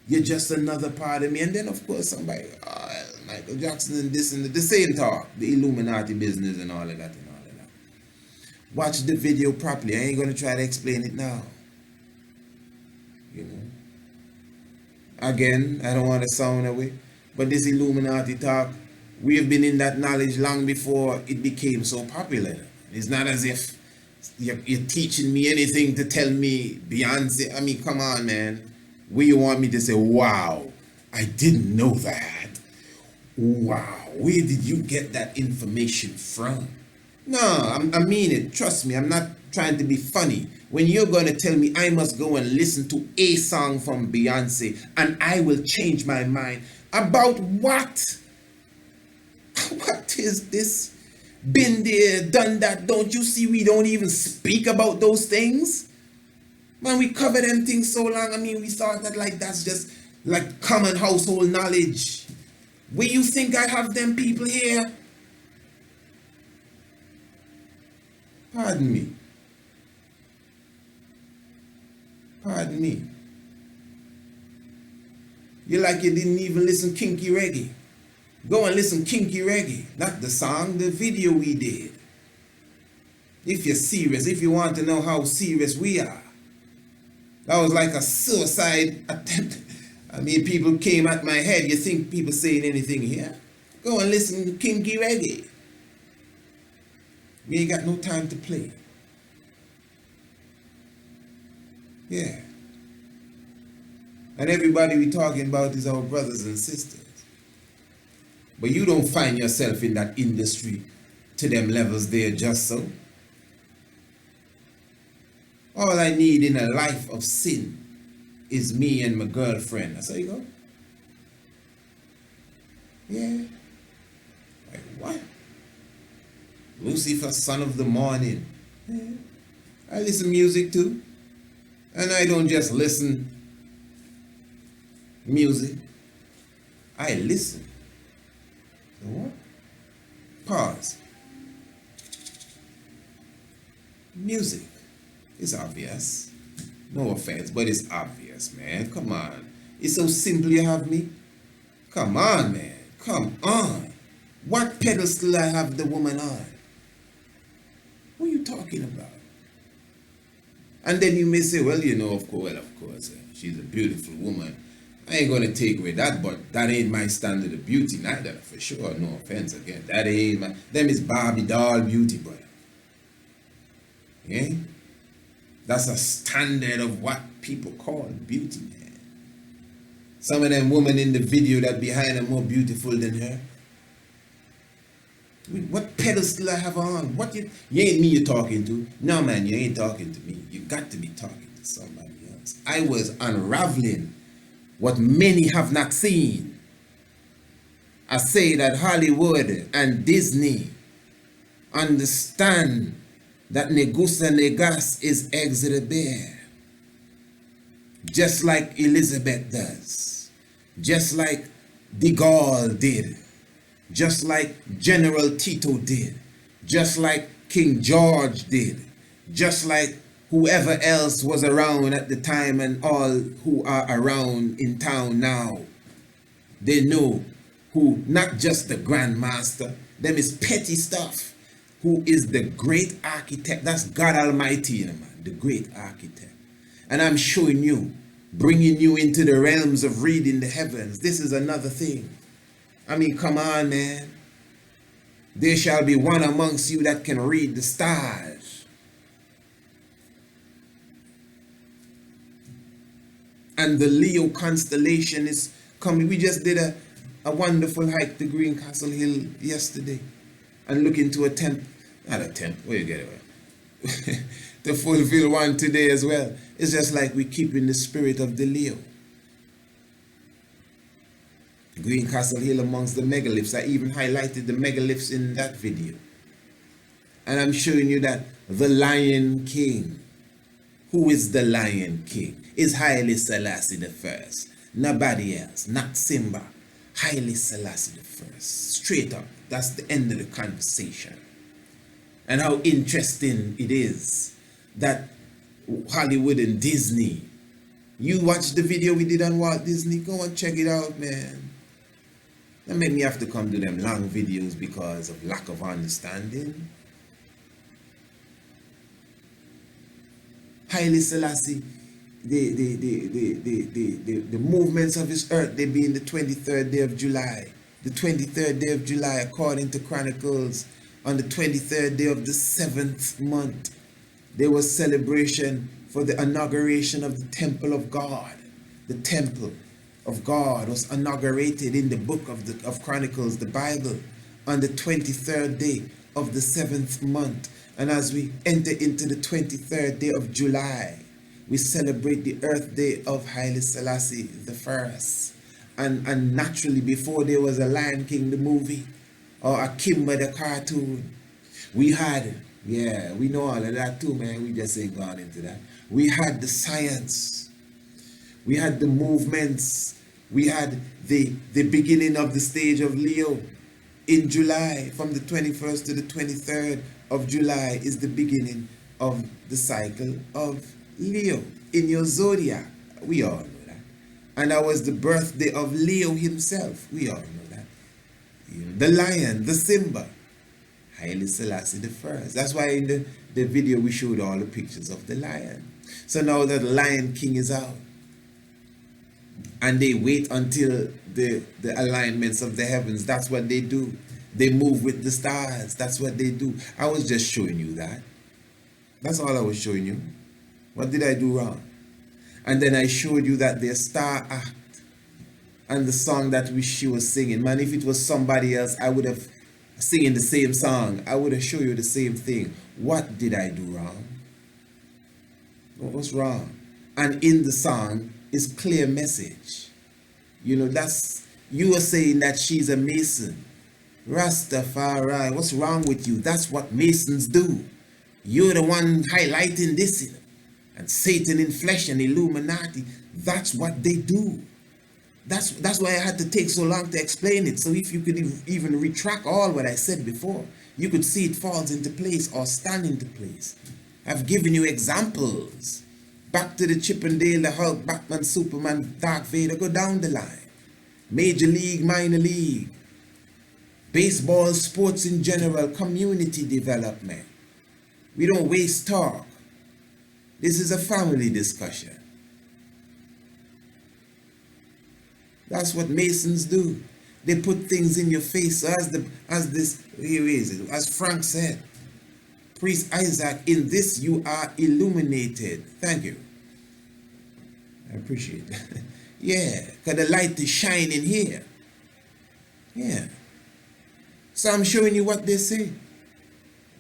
You're just another part of me. And then, of course, somebody, oh, Michael Jackson and this and the same talk, the Illuminati business and all of that and all of that. Watch the video properly. I ain't going to try to explain it now. You know. Again, I don't want to sound away, but this Illuminati talk, we have been in that knowledge long before it became so popular. It's not as if you're teaching me anything to tell me Beyonce. I mean, come on, man. Where you want me to say, wow, I didn't know that. Wow, where did you get that information from? No, I mean it. Trust me, I'm not trying to be funny. When you're going to tell me I must go and listen to a song from Beyonce and I will change my mind about what? What is this? Been there, done that. Don't you see we don't even speak about those things? Man, we cover them things so long. I mean, we thought that like that's just like common household knowledge. Where you think I have them people here? Pardon me. Pardon me. You're like you didn't even listen kinky reggae. Go and listen kinky reggae. Not the song, the video we did. If you're serious, if you want to know how serious we are. That was like a suicide attempt. I mean, people came at my head. You think people saying anything here? Go and listen to kinky reggae. We ain't got no time to play. Yeah. And everybody we talking about is our brothers and sisters. But you don't find yourself in that industry to them levels there just so. All I need in a life of sin is me and my girlfriend. That's how you go? Yeah. Like what? Lucifer, son of the morning. Yeah. I listen music too. And I don't just listen music. I listen. So what? Pause. Music. It's obvious. No offense, but it's obvious, man. Come on. It's so simple you have me. Come on, man. Come on. What pedestal I have the woman on? What are you talking about? And then you may say, well, you know, of course, she's a beautiful woman. I ain't going to take away that, but that ain't my standard of beauty neither, for sure. No offense again. That ain't my... Them is Barbie doll beauty, brother. Yeah? That's a standard of what people call beauty, man. Some of them women in the video that behind are more beautiful than her. What pedestal I have on? What you ain't me you're talking to. No, man, you ain't talking to me. You got to be talking to somebody else. I was unraveling what many have not seen. I say that Hollywood and Disney understand that Negusa Negas is exit a bear. Just like Elizabeth does. Just like de Gaulle did. Just like General Tito did. Just like King George did. Just like whoever else was around at the time and all who are around in town now. They know who, not just the Grand Master, them is petty stuff. Who is the great architect. That's God Almighty, you know, man, the great architect. And I'm showing you, bringing you into the realms of reading the heavens. This is another thing. I mean, come on, man. There shall be one amongst you that can read the stars. And the Leo constellation is coming. We just did a wonderful hike to Greencastle Hill yesterday. And look into a temple. Not a temple, where you get it? To fulfill one today as well. It's just like we keep in the spirit of the Leo. Greencastle Hill amongst the megaliths. I even highlighted the megaliths in that video. And I'm showing you that the Lion King, who is the Lion King, is Haile Selassie the first. Nobody else, not Simba. Haile Selassie the first. Straight up. That's the end of the conversation. And how interesting it is that Hollywood and Disney. You watch the video we did on Walt Disney? Go and check it out, man. That made me have to come to them long videos because of lack of understanding. Haile Selassie, the movements of his earth, they be in the 23rd day of July. The 23rd day of July, according to Chronicles, on the 23rd day of the 7th month, there was celebration for the inauguration of the Temple of God. The Temple of God was inaugurated in the book of Chronicles, the Bible, on the 23rd day of the 7th month. And as we enter into the 23rd day of July, we celebrate the Earth Day of Haile Selassie the First. And naturally, before there was a Lion King the movie or a Kimber the cartoon, we had, yeah, we know all of that too, man. We just ain't gone into that. We had the science. We had the movements. We had the beginning of the stage of Leo in July. From the 21st to the 23rd of July is the beginning of the cycle of Leo in your zodiac. We all know that. And that was the birthday of Leo himself. We all know that. The lion, the Simba, Haile Selassie the First. That's why in the video we showed all the pictures of the lion. So now that Lion King is out, and they wait until the alignments of the heavens, that's what they do. They move with the stars. That's what they do. I was just showing you that. That's all I was showing you. What did I do wrong? And then I showed you that their star act and the song that she was singing. Man, if it was somebody else, I would have singing the same song. I would have showed you the same thing. What did I do wrong? What was wrong? And in the song is clear message. You know, that's, you are saying that she's a Mason. Rastafari, what's wrong with you? That's what Masons do. You're the one highlighting this, you know, and Satan in flesh and Illuminati. That's what they do. That's why I had to take so long to explain it. So if you could even retract all what I said before, you could see it falls into place or stand into place. I've given you examples. Back to the Chippendale, the Hulk, Batman, Superman, Darth Vader, go down the line. Major league, minor league, baseball, sports in general, community development. We don't waste talk. This is a family discussion. That's what Masons do. They put things in your face. So as Frank said, Priest Isaac, in this you are illuminated. Thank you. I appreciate that. Yeah, because the light is shining here. Yeah. So I'm showing you what they say.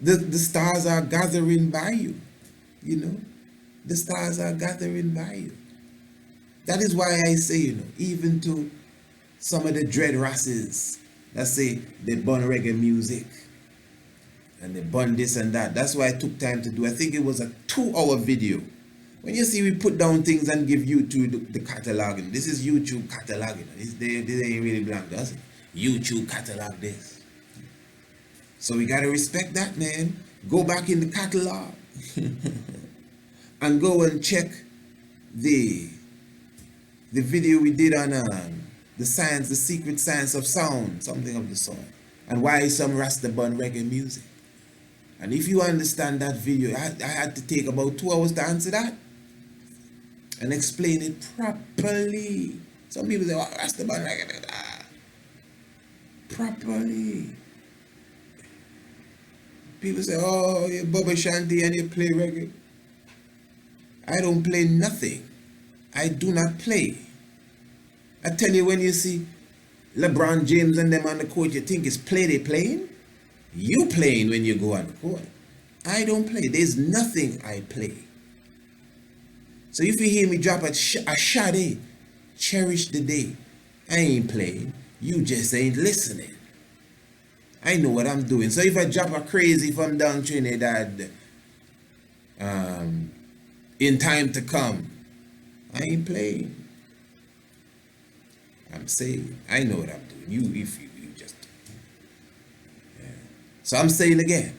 The stars are gathering by you. You know, the stars are gathering by you. That is why I say, you know, even to some of the dread races that say they burn reggae music and they burn this and that. That's why I took time to do. I think it was a 2-hour video. When you see we put down things and give YouTube the cataloging, this is YouTube cataloging. This ain't really belong to us. YouTube catalog this. So we gotta respect that, man. Go back in the catalog and go and check the video we did on the secret science of sound, something of the sort, and why some Rasta burn reggae music. And if you understand that video, I had to take about 2 hours to answer that and explain it properly. Some people say, oh, Rasta burn reggae. Properly. People say, oh, you Bubba Shanti and you play reggae. I don't play nothing. I do not play. I tell you, when you see LeBron James and them on the court, you think it's they playing? You playing when you go on the court. I don't play. There's nothing I play. So if you hear me drop a shade, cherish the day. I ain't playing. You just ain't listening. I know what I'm doing. So if I drop a crazy from down Trinidad, in time to come, I ain't playing. I'm saying, I know what I'm doing. You just. Yeah. So I'm saying again,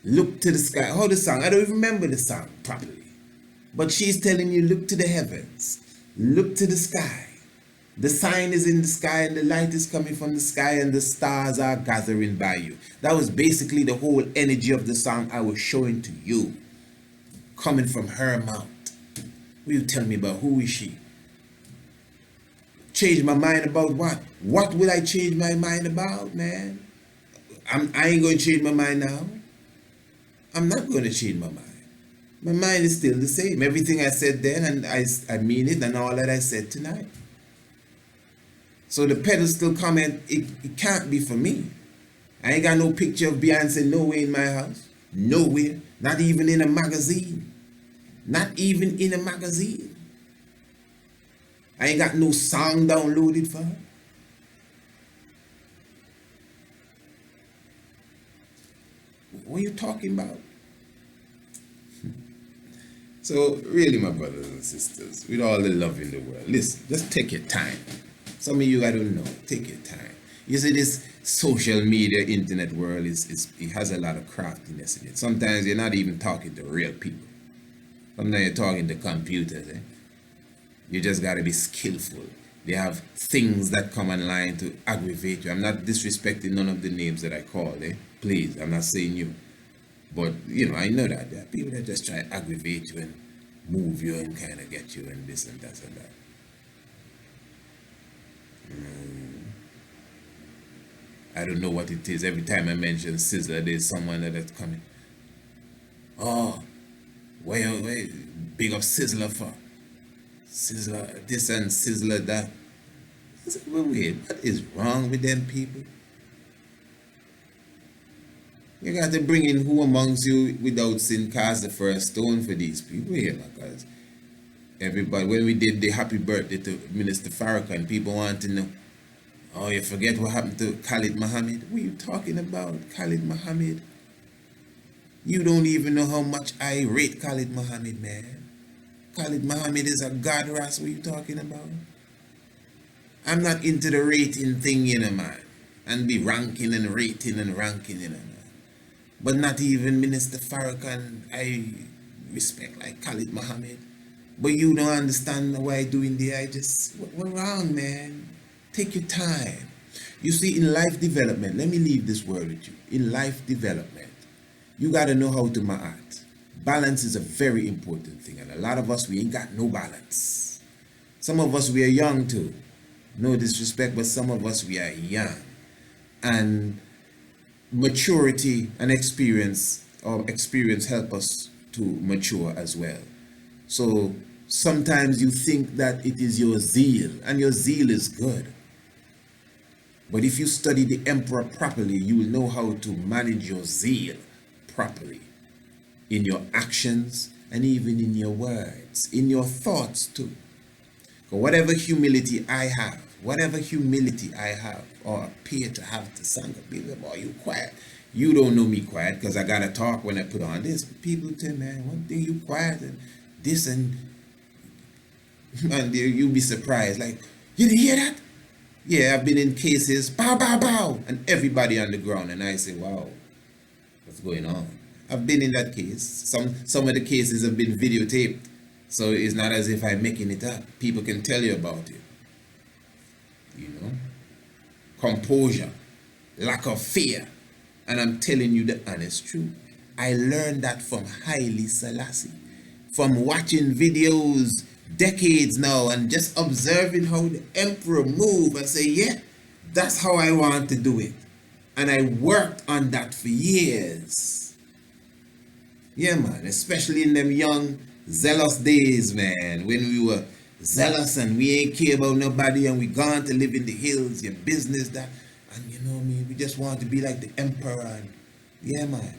look to the sky. How the song? I don't even remember the song properly. But she's telling you, look to the heavens. Look to the sky. The sign is in the sky and the light is coming from the sky and the stars are gathering by you. That was basically the whole energy of the song I was showing to you. Coming from her mouth. Will you tell me about who is she? Change my mind about what? What will I change my mind about, man? I ain't going to change my mind now. I'm not going to change my mind. My mind is still the same. Everything I said then, and I mean it, and all that I said tonight. So the pedestal comment, it can't be for me. I ain't got no picture of Beyonce nowhere in my house. Nowhere. Not even in a magazine. Not even in a magazine. I ain't got no song downloaded for her. What are you talking about? So really, my brothers and sisters, with all the love in the world, listen, just take your time. Some of you, I don't know, take your time. You see, this social media, internet world, it has a lot of craftiness in it. Sometimes you're not even talking to real people. Sometimes you're talking to computers. You just got to be skillful. They have things that come online to aggravate you. I'm not disrespecting none of the names that I called. Please, I'm not saying you. But you know, I know that there are people that just try to aggravate you and move you and kind of get you and this and that and that. I don't know what it is. Every time I mention Sizzler, there's someone that's coming. Oh, where big up Sizzler for? Sizzler this and Sizzler that. I said, well, wait, what is wrong with them people? You got to bring in who amongst you without sin cast the first stone for these people here, because everybody, when we did the happy birthday to Minister Farrakhan, people want to know, oh, you forget what happened to Khalid Muhammad? What are you talking about, Khalid Muhammad? You don't even know how much I rate Khalid Muhammad, man. Khalid Muhammad is a god ras. What are you talking about? I'm not into the rating thing, you know, man. And be ranking and rating and ranking, you know, man. But not even Minister Farrakhan, I respect like Khalid Muhammad. But you don't understand what I do in there. I just, what wrong, man? Take your time. You see, in life development, let me leave this word with you. In life development, you got to know how to ma'at. Balance is a very important thing. And a lot of us, we ain't got no balance. Some of us, we are young too. No disrespect, but some of us, we are young. And maturity and experience, or experience help us to mature as well. So sometimes you think that it is your zeal, and your zeal is good. But if you study the emperor properly, you will know how to manage your zeal properly in your actions and even in your words, in your thoughts too. So whatever humility I have, or appear to have to some people, boy, you quiet. You don't know me quiet because I gotta talk when I put on this. People tell me, man, one thing you quiet and this and you'll be surprised. Like, you didn't hear that? Yeah, I've been in cases, bow, bow, bow, and everybody on the ground, and I say, wow, what's going on? I've been in that case. Some of the cases have been videotaped, so it's not as if I'm making it up. People can tell you about it. You know, composure, lack of fear, and I'm telling you the honest truth. I learned that from Haile Selassie, from watching videos decades now and just observing how the emperor move and say, yeah, that's how I want to do it. And I worked on that for years. Yeah, man, especially in them young, zealous days, man, when we were zealous and we ain't care about nobody and we gone to live in the hills, your business, that, and you know me, we just want to be like the emperor. And yeah, man,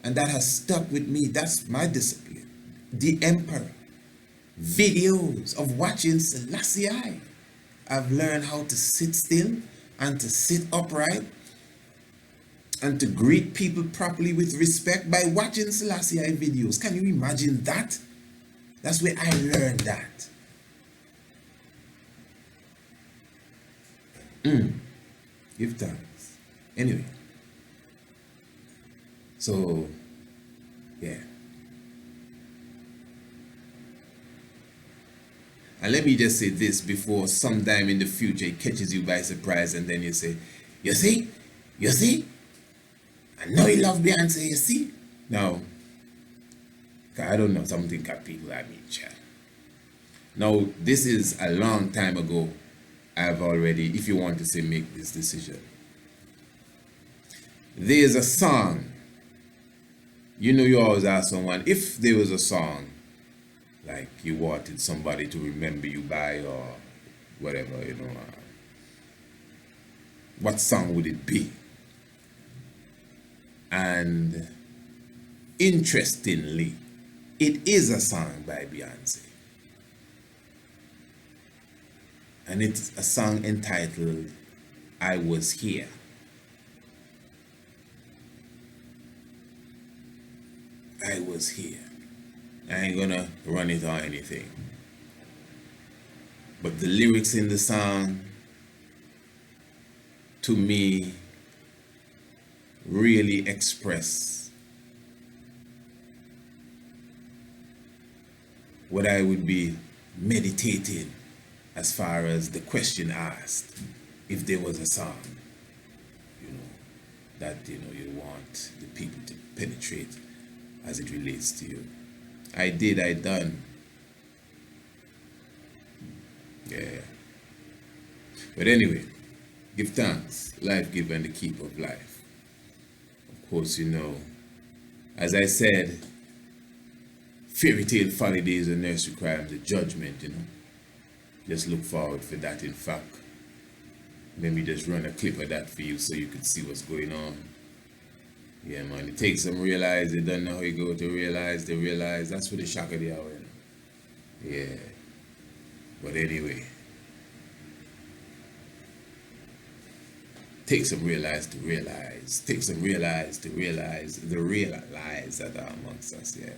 and that has stuck with me. That's my discipline. The emperor. Videos of watching Selassie. I've learned how to sit still and to sit upright and to greet people properly with respect by watching Selassie videos. Can you imagine that? That's where I learned that. Give thanks. Anyway. So, yeah. And let me just say this before sometime in the future it catches you by surprise and then you say, you see? I know you love Beyonce, you see? Now, I don't know, something got people at me, child. Now, this is a long time ago. I've already, if you want to say, make this decision. There's a song. You know, you always ask someone, if there was a song, like you wanted somebody to remember you by or whatever, you know, what song would it be? And interestingly, it is a song by Beyonce. And it's a song entitled, I Was Here. I was here. I ain't gonna run it or anything. But the lyrics in the song, to me, really express what I would be meditating as far as the question asked, if there was a song, you know. that you want the people to penetrate as it relates to you. I done. Yeah. But anyway, give thanks, life giver and the keeper of life. Of course, as I said, fairy tale funny days and nursery crimes, the judgment, Just look forward for that, in fact. Let me just run a clip of that for you so you can see what's going on. Yeah, man, it takes them realize, they don't know how you go to realize, they realize. That's what the shock of the hour, Yeah. But anyway, takes them realize to realize. Takes them realize to realize the real lies that are amongst us, yeah.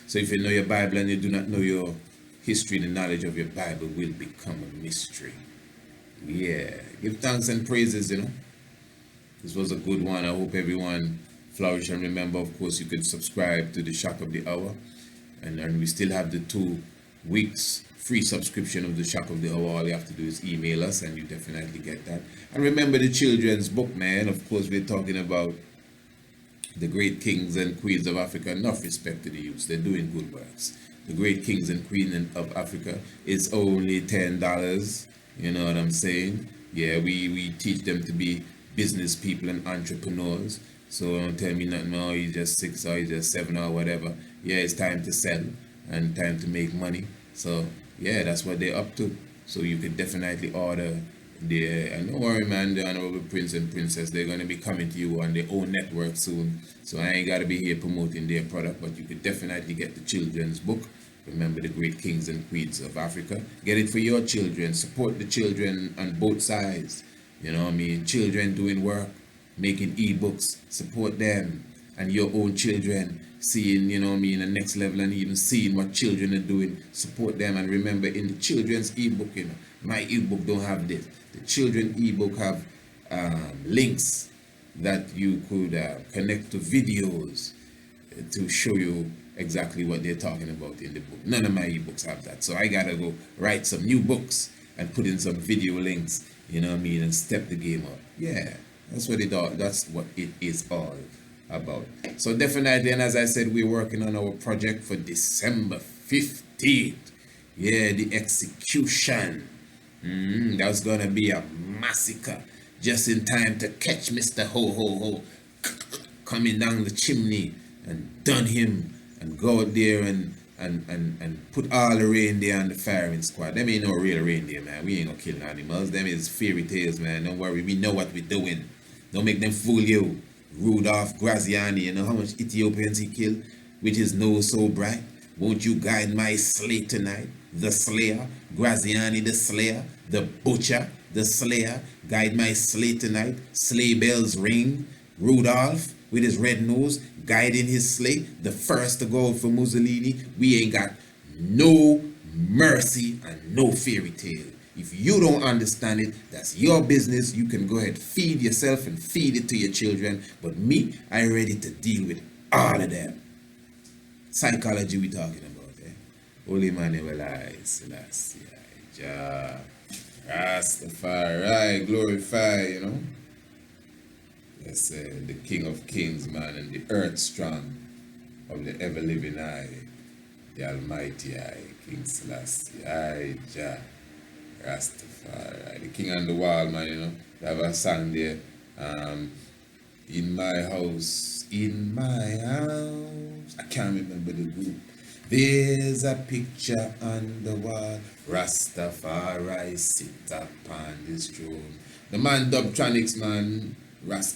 So if you know your Bible and you do not know your history, the knowledge of your Bible will become a mystery. Yeah, give thanks and praises, This was a good one. I hope everyone flourish, and remember, of course, you can subscribe to the Shock of the Hour, and we still have the 2 weeks free subscription of the Shock of the Hour. All you have to do is email us and you definitely get that. And remember the children's book, man. Of course, we're talking about the great kings and queens of Africa. Enough respect to the youths, they're doing good works. The great kings and queens of Africa is only $10. You know what I'm saying? Yeah, we teach them to be business people and entrepreneurs. So don't tell me nothing, oh, he's just 6 or he's just 7 or whatever. Yeah, it's time to sell and time to make money. So yeah, that's what they're up to. So you could definitely order and don't worry, man, the Honorable Prince and Princess, they're going to be coming to you on their own network soon. So I ain't got to be here promoting their product, but you could definitely get the children's book. Remember the great kings and queens of Africa. Get it for your children. Support the children on both sides. You know what I mean? Children doing work, making ebooks, support them. And your own children seeing, the next level, and even seeing what children are doing, support them. And remember, in the children's ebook, my ebook don't have this. The children ebook have links that you could connect to videos to show you exactly what they're talking about in the book. None of my ebooks have that. So I gotta go write some new books and put in some video links, and step the game up. Yeah, that's what it is all about. So definitely, and as I said, we're working on our project for December 15th. Yeah, the execution. That's gonna be a massacre, just in time to catch Mr. Ho Ho Ho coming down the chimney and done him, and go out there and put all the reindeer on the firing squad. Them ain't no real reindeer, man. We ain't gonna kill no animals. Them is fairy tales, man. Don't worry, we know what we're doing. Don't make them fool you. Rudolph Graziani, you know how much Ethiopians he killed with his nose so bright? Won't you guide my sleigh tonight? The slayer, Graziani the slayer, the butcher, the slayer, guide my sleigh tonight. Sleigh bells ring. Rudolph with his red nose guiding his sleigh, the first to go out for Mussolini. We ain't got no mercy and no fairy tale. If you don't understand it, that's your business. You can go ahead, feed yourself and feed it to your children. But me, I'm ready to deal with all of them. Psychology we talking about, eh? Holy Haile Selassie, Jah, Rastafari, glorify, Yes, the King of Kings, man, and the earth strong of the ever-living I, the Almighty I, King Selassie, Jah, Rastafari, the King on the wall, man, They have a song there, in my house, I can't remember the group. There's a picture on the wall, Rastafari sit upon his throne. The man Dubtronics, man,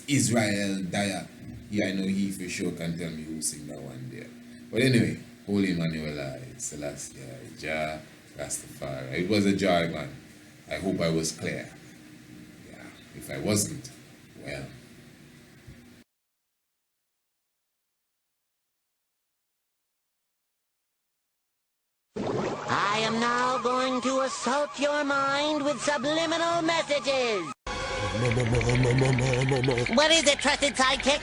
Israel Daya. Yeah, I know he for sure can tell me who sing that one there. But anyway, Holy Haile Selassie, Jah, Rastafari. It was a joy, man. I hope I was clear. Yeah, if I wasn't, well. I am now going to assault your mind with subliminal messages. What is it, trusted sidekick?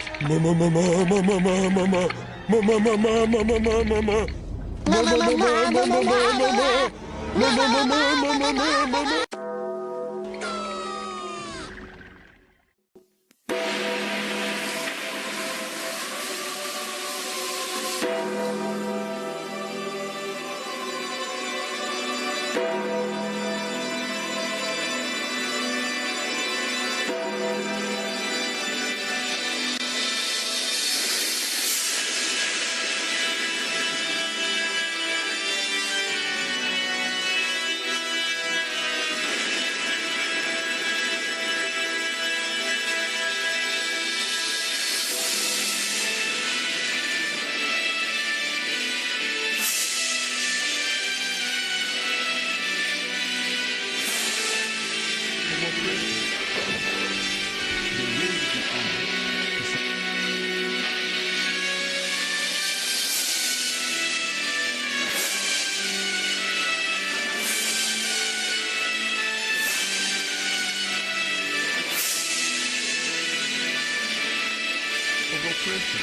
Christian.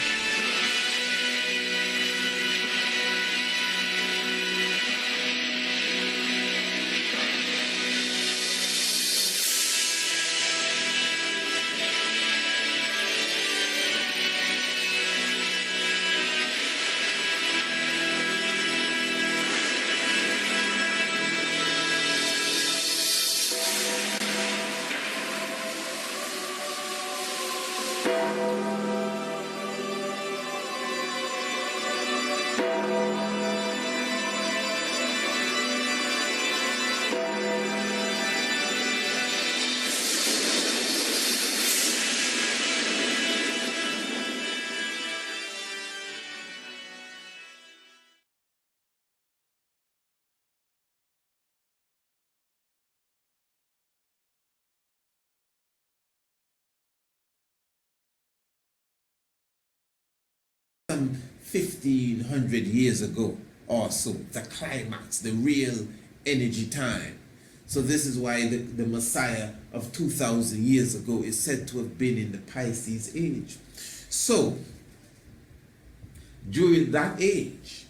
Some 1500 years ago or so, the climax, the real energy time. So this is why the Messiah of 2000 years ago is said to have been in the Pisces age. So during that age,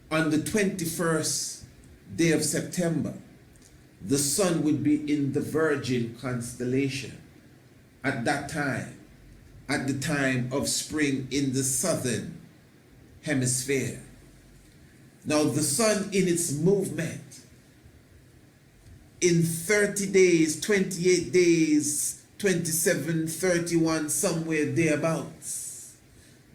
on the 21st day of September, the sun would be in the Virgin constellation at that time, at the time of spring in the southern hemisphere. Now the sun in its movement, in 30 days, 28 days, 27, 31, somewhere thereabouts,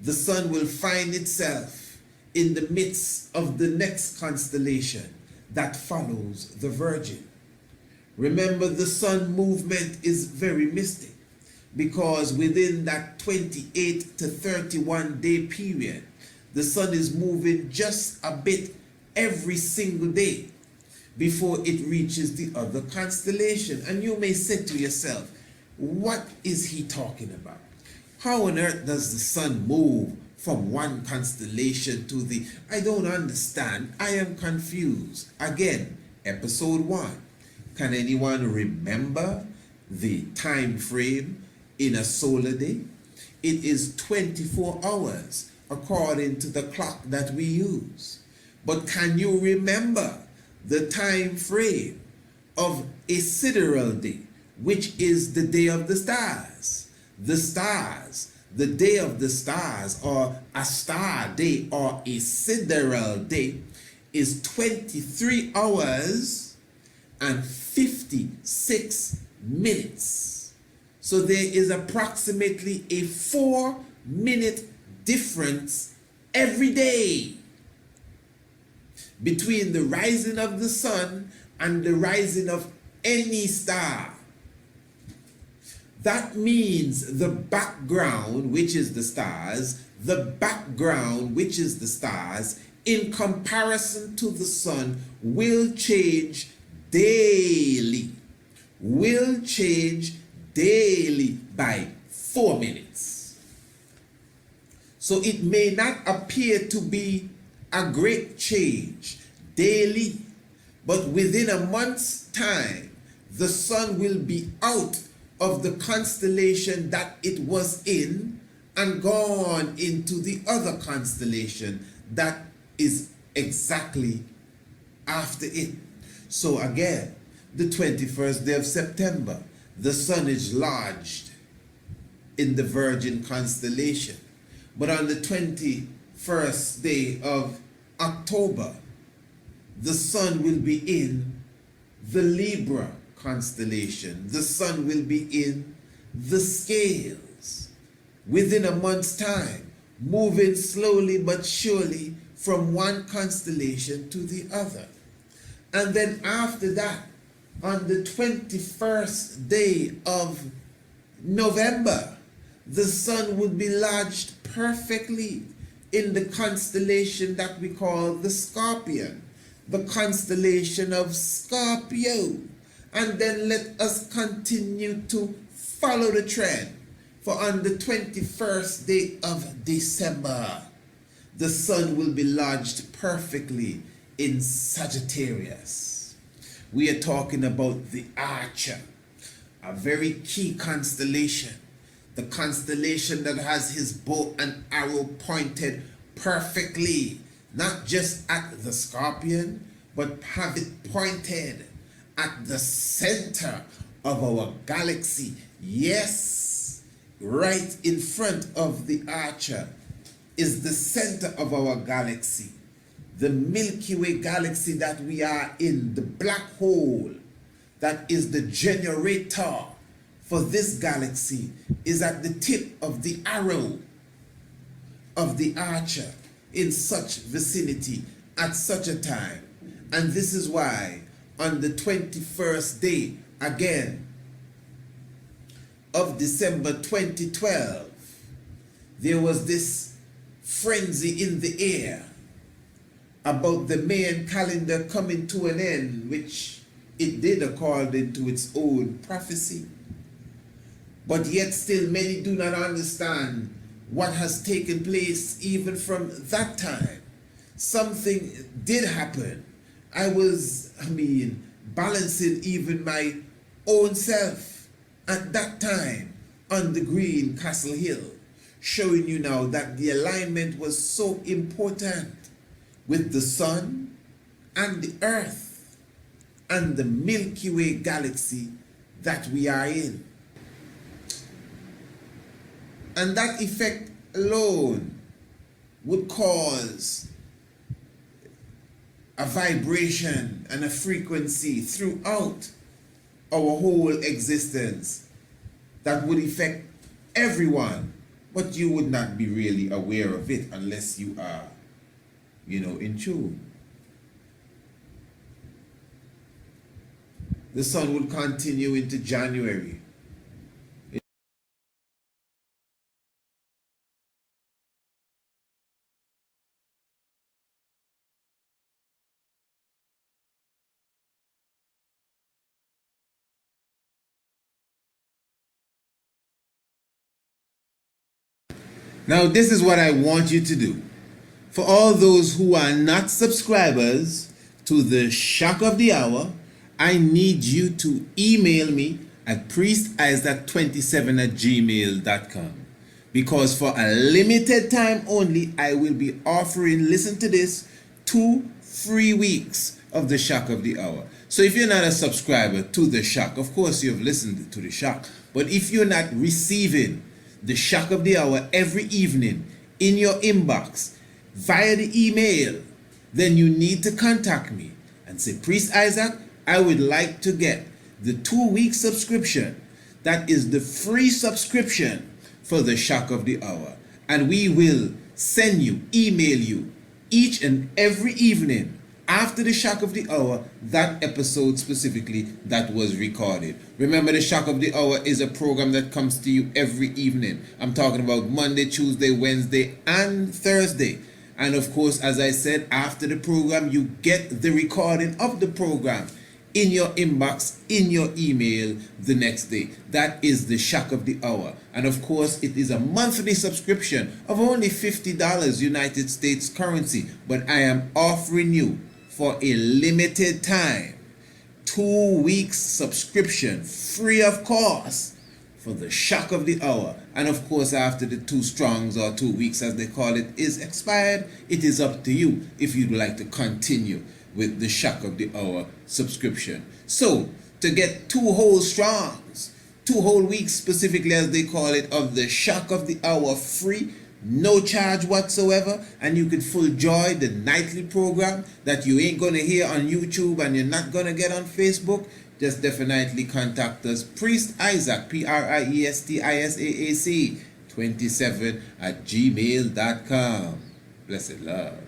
the sun will find itself in the midst of the next constellation that follows the Virgin. Remember, the sun movement is very mystic, because within that 28 to 31 day period, the sun is moving just a bit every single day before it reaches the other constellation. And you may say to yourself, what is he talking about? How on earth does the sun move from one constellation to the... I don't understand. I am confused. Again, episode 1. Can anyone remember the time frame in a solar day? It is 24 hours according to the clock that we use. But can you remember the time frame of a sidereal day, which is the day of the stars? The stars, the day of the stars, or a star day or a sidereal day, is 23 hours and 56 minutes. So there is approximately a 4-minute difference every day between the rising of the sun and the rising of any star. That means the background, which is the stars, in comparison to the sun, will change daily. By 4 minutes. So it may not appear to be a great change daily, but within a month's time, the sun will be out of the constellation that it was in and gone into the other constellation that is exactly after it. So again, the 21st day of September, the sun is lodged in the Virgin constellation. But on the 21st day of October, the sun will be in the Libra constellation. The sun will be in the scales. Within a month's time, moving slowly but surely from one constellation to the other. And then after that, on the 21st day of November, the sun would be lodged perfectly in the constellation that we call the Scorpion, the constellation of Scorpio. And then let us continue to follow the trend. For on the 21st day of December, the sun will be lodged perfectly in Sagittarius. We are talking about the Archer, a very key constellation the constellation that has his bow and arrow pointed perfectly, not just at the scorpion, but have it pointed at the center of our galaxy. Yes, right in front of the archer is the center of our galaxy. The Milky Way galaxy that we are in, the black hole that is the generator for this galaxy, is at the tip of the arrow of the archer in such vicinity at such a time. And this is why on the 21st day again of December 2012, there was this frenzy in the air about the Mayan calendar coming to an end, which it did according to its own prophecy. But yet still many do not understand what has taken place even from that time. Something did happen. I was balancing even my own self at that time on the green Castle Hill, showing you now that the alignment was so important with the sun and the earth and the Milky Way galaxy that we are in. And that effect alone would cause a vibration and a frequency throughout our whole existence that would affect everyone, but you would not be really aware of it unless you are, in tune. The sun will continue into January. Now, this is what I want you to do. For all those who are not subscribers to the Shock of the Hour, I need you to email me at priestisaac27@gmail.com, because for a limited time only, I will be offering, listen to this, 2 free weeks of the Shock of the Hour. So if you're not a subscriber to the Shock, of course you've listened to the Shock, but if you're not receiving the Shock of the Hour every evening in your inbox via the email, then you need to contact me and say, Priest Isaac, I would like to get the 2-week subscription. That is the free subscription for the Shock of the Hour. And we will send you, email you each and every evening after the Shock of the Hour, that episode specifically that was recorded. Remember, the Shock of the Hour is a program that comes to you every evening. I'm talking about Monday, Tuesday, Wednesday, and Thursday. And of course, as I said, after the program, you get the recording of the program in your inbox, in your email the next day. That is the Shock of the Hour. And of course, it is a monthly subscription of only $50 United States currency. But I am offering you for a limited time 2 weeks subscription, free of cost, for the Shock of the Hour. And of course, after the 2 strongs or 2 weeks as they call it is expired, it is up to you if you'd like to continue with the Shock of the Hour subscription. So to get 2 whole strongs, 2 whole weeks specifically as they call it, of the Shock of the Hour free, no charge whatsoever, and you could full joy the nightly program that you ain't gonna hear on YouTube and you're not gonna get on Facebook, just definitely contact us. Priest Isaac, PRIESTISAAC 27 @gmail.com. Blessed love.